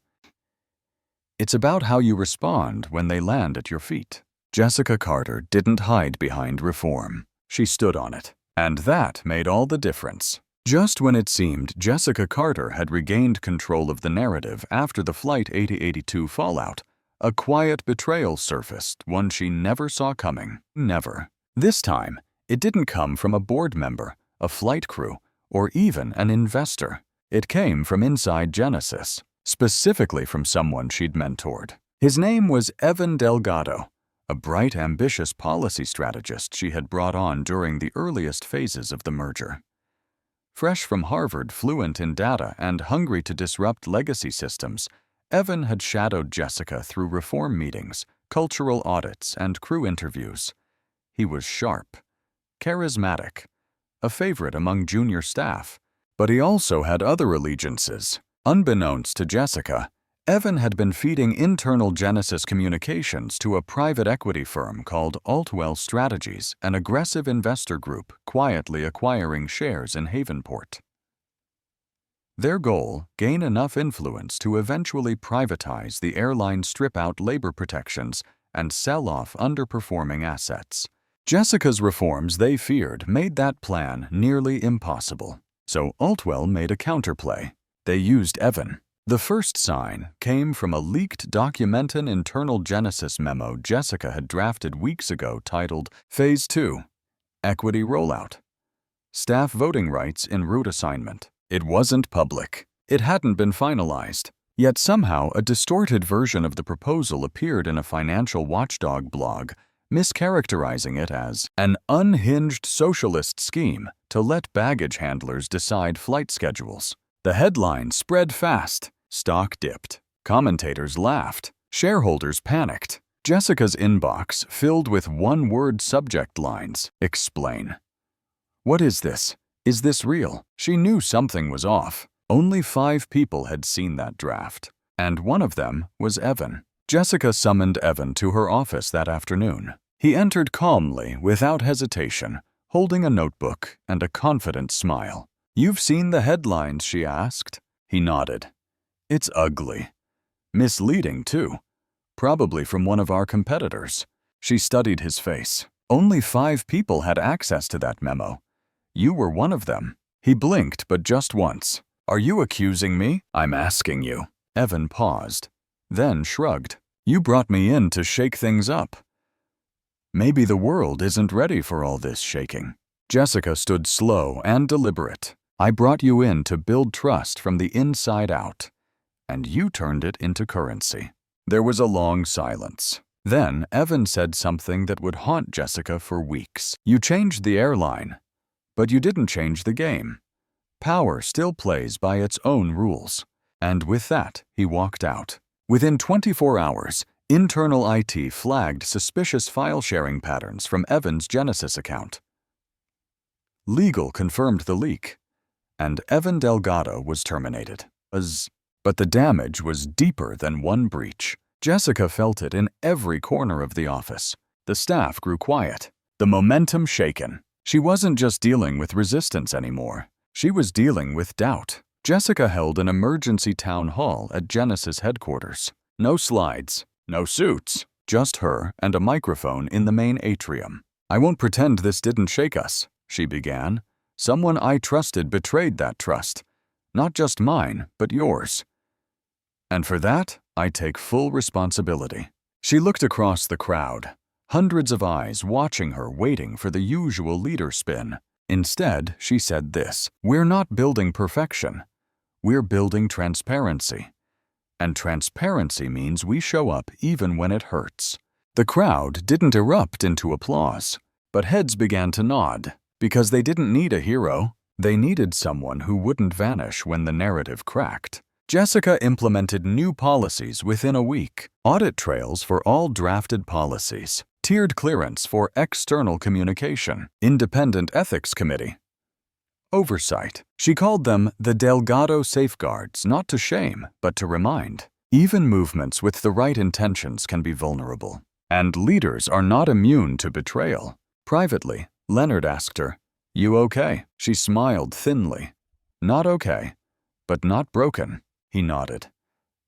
It's about how you respond when they land at your feet. Jessica Carter didn't hide behind reform. She stood on it. And that made all the difference. Just when it seemed Jessica Carter had regained control of the narrative after the Flight 8082 fallout, a quiet betrayal surfaced, one she never saw coming. Never. This time, it didn't come from a board member, a flight crew, or even an investor. It came from inside Genesis, specifically from someone she'd mentored. His name was Evan Delgado, a bright, ambitious policy strategist she had brought on during the earliest phases of the merger. Fresh from Harvard, fluent in data, and hungry to disrupt legacy systems, Evan had shadowed Jessica through reform meetings, cultural audits, and crew interviews. He was sharp, charismatic, a favorite among junior staff, but he also had other allegiances. Unbeknownst to Jessica, Evan had been feeding internal Genesis communications to a private equity firm called Altwell Strategies, an aggressive investor group quietly acquiring shares in Havenport. Their goal, gain enough influence to eventually privatize the airline, strip out labor protections, and sell off underperforming assets. Jessica's reforms, they feared, made that plan nearly impossible. So Altwell made a counterplay. They used Evan. The first sign came from a leaked documented internal Genesis memo Jessica had drafted weeks ago titled Phase 2, Equity Rollout. Staff voting rights in route assignment. It wasn't public. It hadn't been finalized. Yet somehow a distorted version of the proposal appeared in a financial watchdog blog, mischaracterizing it as an unhinged socialist scheme to let baggage handlers decide flight schedules. The headline spread fast. Stock dipped. Commentators laughed. Shareholders panicked. Jessica's inbox filled with one-word subject lines. Explain. What is this? Is this real? She knew something was off. Only 5 people had seen that draft, and one of them was Evan. Jessica summoned Evan to her office that afternoon. He entered calmly, without hesitation, holding a notebook and a confident smile. "You've seen the headlines?" she asked. He nodded. "It's ugly. Misleading, too. Probably from one of our competitors." She studied his face. Only 5 people had access to that memo. You were one of them. He blinked, but just once. "Are you accusing me?" "I'm asking you." Evan paused, then shrugged. "You brought me in to shake things up." Maybe the world isn't ready for all this shaking. Jessica stood slow and deliberate. "I brought you in to build trust from the inside out, and you turned it into currency." There was a long silence. Then Evan said something that would haunt Jessica for weeks. "You changed the airline, but you didn't change the game. Power still plays by its own rules." And with that, he walked out. Within 24 hours, internal IT flagged suspicious file-sharing patterns from Evan's Genesis account. Legal confirmed the leak, and Evan Delgado was terminated. But the damage was deeper than one breach. Jessica felt it in every corner of the office. The staff grew quiet, the momentum shaken. She wasn't just dealing with resistance anymore. She was dealing with doubt. Jessica held an emergency town hall at Genesis headquarters. No slides, no suits, just her and a microphone in the main atrium. "I won't pretend this didn't shake us," she began. "Someone I trusted betrayed that trust. Not just mine, but yours. And for that, I take full responsibility." She looked across the crowd, hundreds of eyes watching her, waiting for the usual leader spin. Instead, she said this: "We're not building perfection. We're building transparency. And transparency means we show up even when it hurts." The crowd didn't erupt into applause, but heads began to nod, because they didn't need a hero. They needed someone who wouldn't vanish when the narrative cracked. Jessica implemented new policies within a week. Audit trails for all drafted policies. Tiered clearance for external communication. Independent ethics committee. Oversight. She called them the Delgado safeguards, not to shame, but to remind. Even movements with the right intentions can be vulnerable. And leaders are not immune to betrayal. Privately, Leonard asked her, "You okay?" She smiled thinly. Not okay, but not broken, he nodded.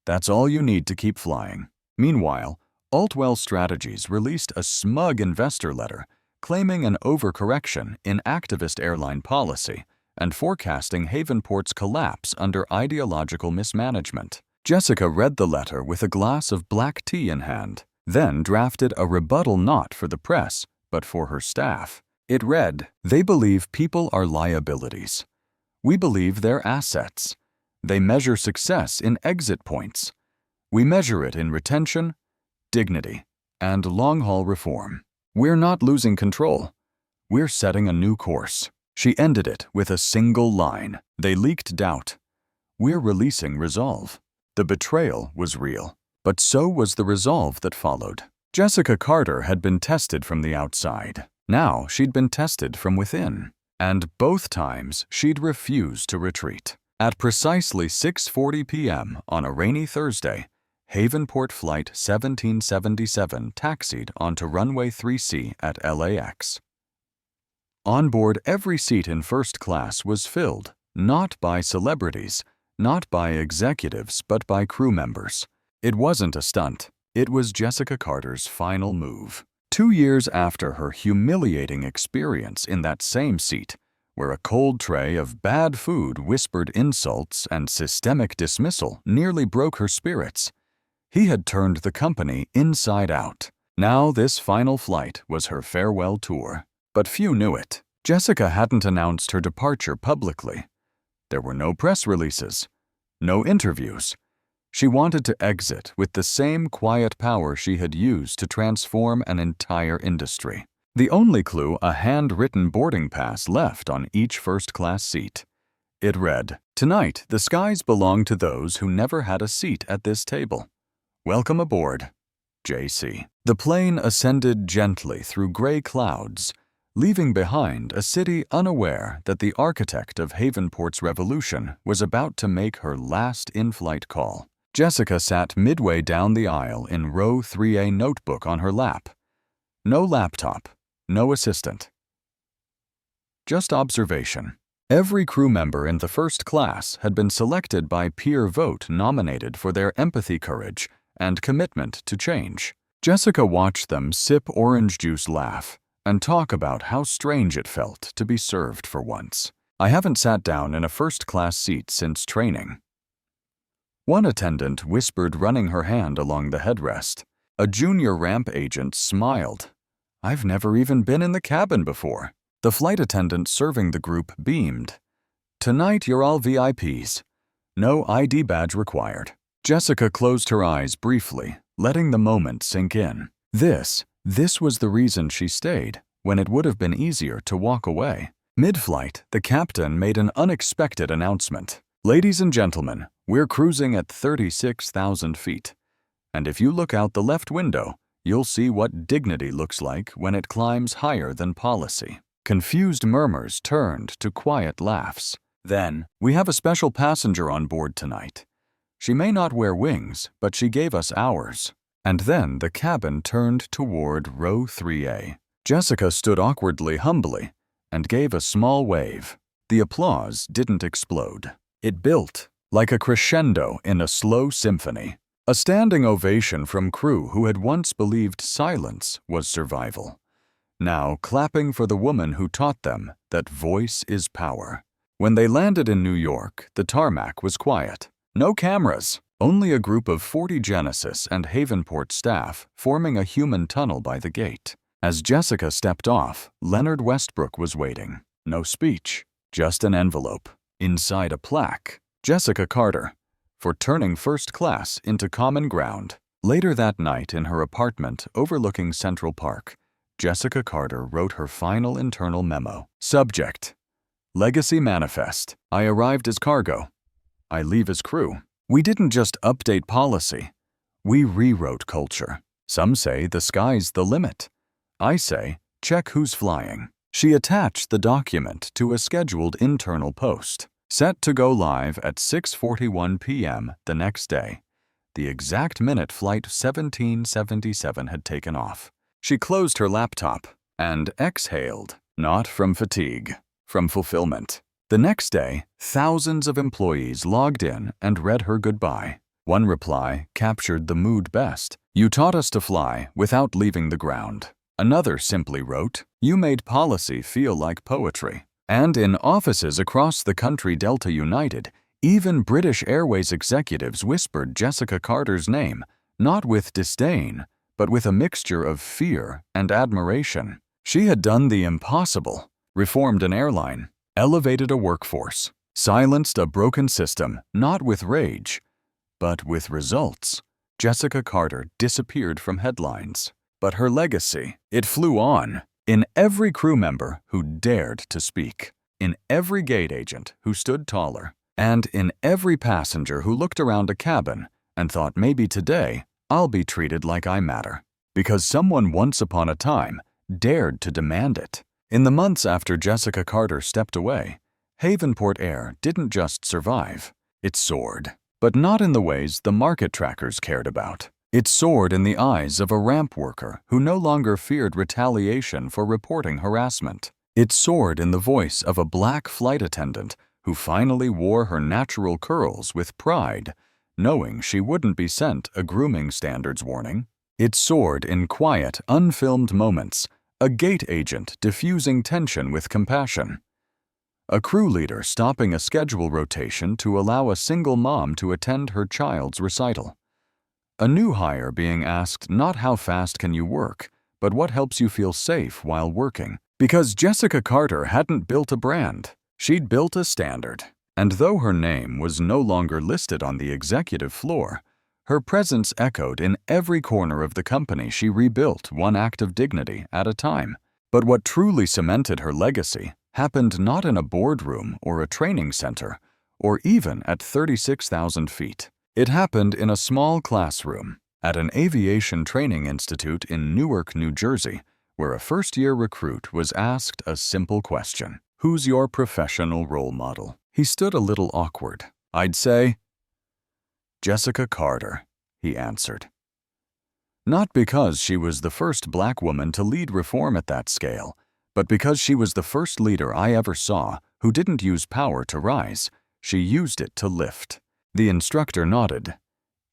That's all you need to keep flying. Meanwhile, Altwell Strategies released a smug investor letter claiming an overcorrection in activist airline policy and forecasting Havenport's collapse under ideological mismanagement. Jessica read the letter with a glass of black tea in hand, then drafted a rebuttal not for the press, but for her staff. It read, "They believe people are liabilities. We believe they're assets. They measure success in exit points. We measure it in retention, dignity, and long-haul reform. We're not losing control. We're setting a new course." She ended it with a single line. They leaked doubt. We're releasing resolve. The betrayal was real, but so was the resolve that followed. Jessica Carter had been tested from the outside. Now she'd been tested from within. And both times she'd refused to retreat. At precisely 6:40 p.m. on a rainy Thursday, Havenport Flight 1777 taxied onto runway 3C at LAX. On board, every seat in first class was filled, not by celebrities, not by executives, but by crew members. It wasn't a stunt. It was Jessica Carter's final move. 2 years after her humiliating experience in that same seat, where a cold tray of bad food, whispered insults, and systemic dismissal nearly broke her spirits, he had turned the company inside out. Now this final flight was her farewell tour. But few knew it. Jessica hadn't announced her departure publicly. There were no press releases, no interviews. She wanted to exit with the same quiet power she had used to transform an entire industry. The only clue, a handwritten boarding pass left on each first-class seat. It read, "Tonight, the skies belong to those who never had a seat at this table. Welcome aboard, JC." The plane ascended gently through gray clouds, leaving behind a city unaware that the architect of Havenport's revolution was about to make her last in-flight call. Jessica sat midway down the aisle in row 3A, notebook on her lap. No laptop, no assistant. Just observation. Every crew member in the first class had been selected by peer vote, nominated for their empathy, courage, and commitment to change. Jessica watched them sip orange juice, laugh, and talk about how strange it felt to be served for once. "I haven't sat down in a first-class seat since training." One attendant whispered, running her hand along the headrest. A junior ramp agent smiled. "I've never even been in the cabin before." The flight attendant serving the group beamed. "Tonight you're all VIPs. No ID badge required." Jessica closed her eyes briefly, letting the moment sink in. This was the reason she stayed, when it would have been easier to walk away. Mid-flight, the captain made an unexpected announcement. "Ladies and gentlemen, we're cruising at 36,000 feet. And if you look out the left window, you'll see what dignity looks like when it climbs higher than policy." Confused murmurs turned to quiet laughs. Then, "We have a special passenger on board tonight. She may not wear wings, but she gave us ours." And then the cabin turned toward row 3A. Jessica stood awkwardly, humbly, and gave a small wave. The applause didn't explode. It built, like a crescendo in a slow symphony. A standing ovation from crew who had once believed silence was survival. Now clapping for the woman who taught them that voice is power. When they landed in New York, the tarmac was quiet. No cameras, only a group of 40 Genesis and Havenport staff forming a human tunnel by the gate. As Jessica stepped off, Leonard Westbrook was waiting. No speech, just an envelope. Inside a plaque, "Jessica Carter, for turning first class into common ground." Later that night in her apartment overlooking Central Park, Jessica Carter wrote her final internal memo. Subject: Legacy Manifest. I arrived as cargo. I leave as crew. We didn't just update policy. We rewrote culture. Some say the sky's the limit. I say, check who's flying. She attached the document to a scheduled internal post, set to go live at 6:41 p.m. the next day, the exact minute Flight 1777 had taken off. She closed her laptop and exhaled, not from fatigue, from fulfillment. The next day, thousands of employees logged in and read her goodbye. One reply captured the mood best. "You taught us to fly without leaving the ground." Another simply wrote, "You made policy feel like poetry." And in offices across the country, Delta United, even British Airways executives whispered Jessica Carter's name, not with disdain, but with a mixture of fear and admiration. She had done the impossible, reformed an airline, elevated a workforce, silenced a broken system, not with rage, but with results. Jessica Carter disappeared from headlines, but her legacy, it flew on. In every crew member who dared to speak, in every gate agent who stood taller, and in every passenger who looked around a cabin and thought, maybe today I'll be treated like I matter, because someone once upon a time dared to demand it. In the months after Jessica Carter stepped away, Havenport Air didn't just survive, it soared. But not in the ways the market trackers cared about. It soared in the eyes of a ramp worker who no longer feared retaliation for reporting harassment. It soared in the voice of a black flight attendant who finally wore her natural curls with pride, knowing she wouldn't be sent a grooming standards warning. It soared in quiet, unfilmed moments, a gate agent diffusing tension with compassion, a crew leader stopping a schedule rotation to allow a single mom to attend her child's recital, a new hire being asked not how fast can you work, but what helps you feel safe while working. Because Jessica Carter hadn't built a brand, she'd built a standard. And though her name was no longer listed on the executive floor, her presence echoed in every corner of the company she rebuilt, one act of dignity at a time. But what truly cemented her legacy happened not in a boardroom or a training center, or even at 36,000 feet. It happened in a small classroom at an aviation training institute in Newark, New Jersey, where a first-year recruit was asked a simple question. "Who's your professional role model?" He stood a little awkward. "I'd say, Jessica Carter," he answered. Not because she was the first black woman to lead reform at that scale, but because she was the first leader I ever saw who didn't use power to rise, she used it to lift. The instructor nodded.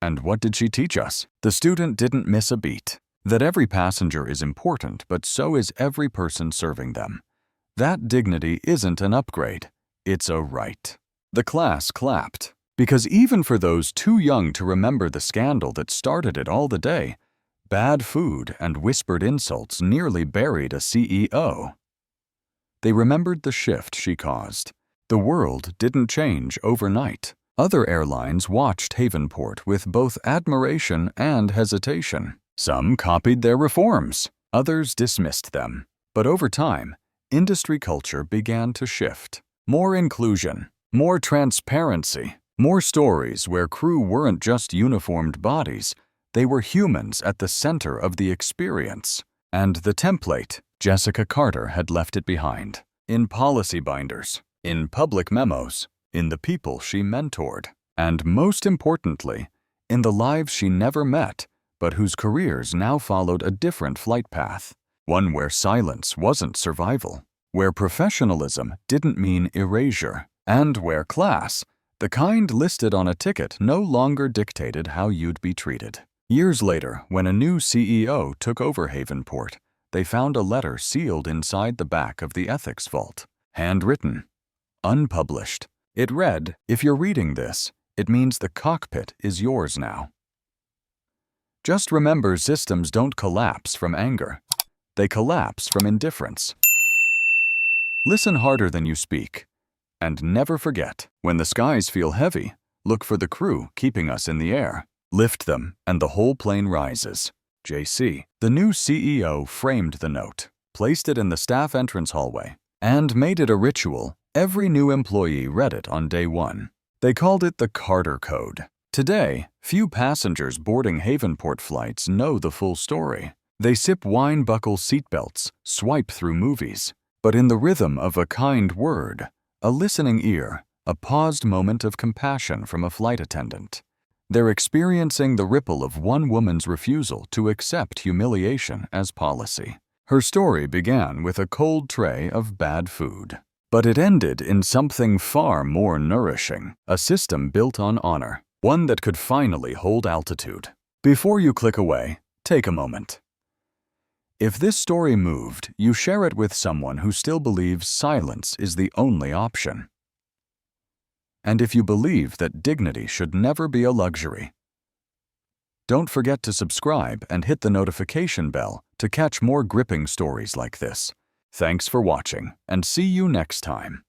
And what did she teach us? The student didn't miss a beat. That every passenger is important, but so is every person serving them. That dignity isn't an upgrade, it's a right. The class clapped, because even for those too young to remember the scandal that started it all the day, bad food and whispered insults nearly buried a CEO. They remembered the shift she caused. The world didn't change overnight. Other airlines watched Havenport with both admiration and hesitation. Some copied their reforms, others dismissed them. But over time, industry culture began to shift. More inclusion, more transparency, more stories where crew weren't just uniformed bodies, they were humans at the center of the experience. And the template, Jessica Carter had left it behind. In policy binders, in public memos, in the people she mentored, and most importantly, in the lives she never met, but whose careers now followed a different flight path. One where silence wasn't survival, where professionalism didn't mean erasure, and where class, the kind listed on a ticket, no longer dictated how you'd be treated. Years later, when a new CEO took over Havenport, they found a letter sealed inside the back of the ethics vault. Handwritten, unpublished. It read, "If you're reading this, it means the cockpit is yours now. Just remember, systems don't collapse from anger. They collapse from indifference. Listen harder than you speak. And never forget, when the skies feel heavy, look for the crew keeping us in the air. Lift them, and the whole plane rises. JC." The new CEO framed the note, placed it in the staff entrance hallway, and made it a ritual. Every new employee read it on day one. They called it the Carter Code. Today, few passengers boarding Havenport flights know the full story. They sip wine, buckle seatbelts, swipe through movies. But in the rhythm of a kind word, a listening ear, a paused moment of compassion from a flight attendant, they're experiencing the ripple of one woman's refusal to accept humiliation as policy. Her story began with a cold tray of bad food. But it ended in something far more nourishing, a system built on honor, one that could finally hold altitude. Before you click away, take a moment. If this story moved, you share it with someone who still believes silence is the only option. And if you believe that dignity should never be a luxury, don't forget to subscribe and hit the notification bell to catch more gripping stories like this. Thanks for watching, and see you next time.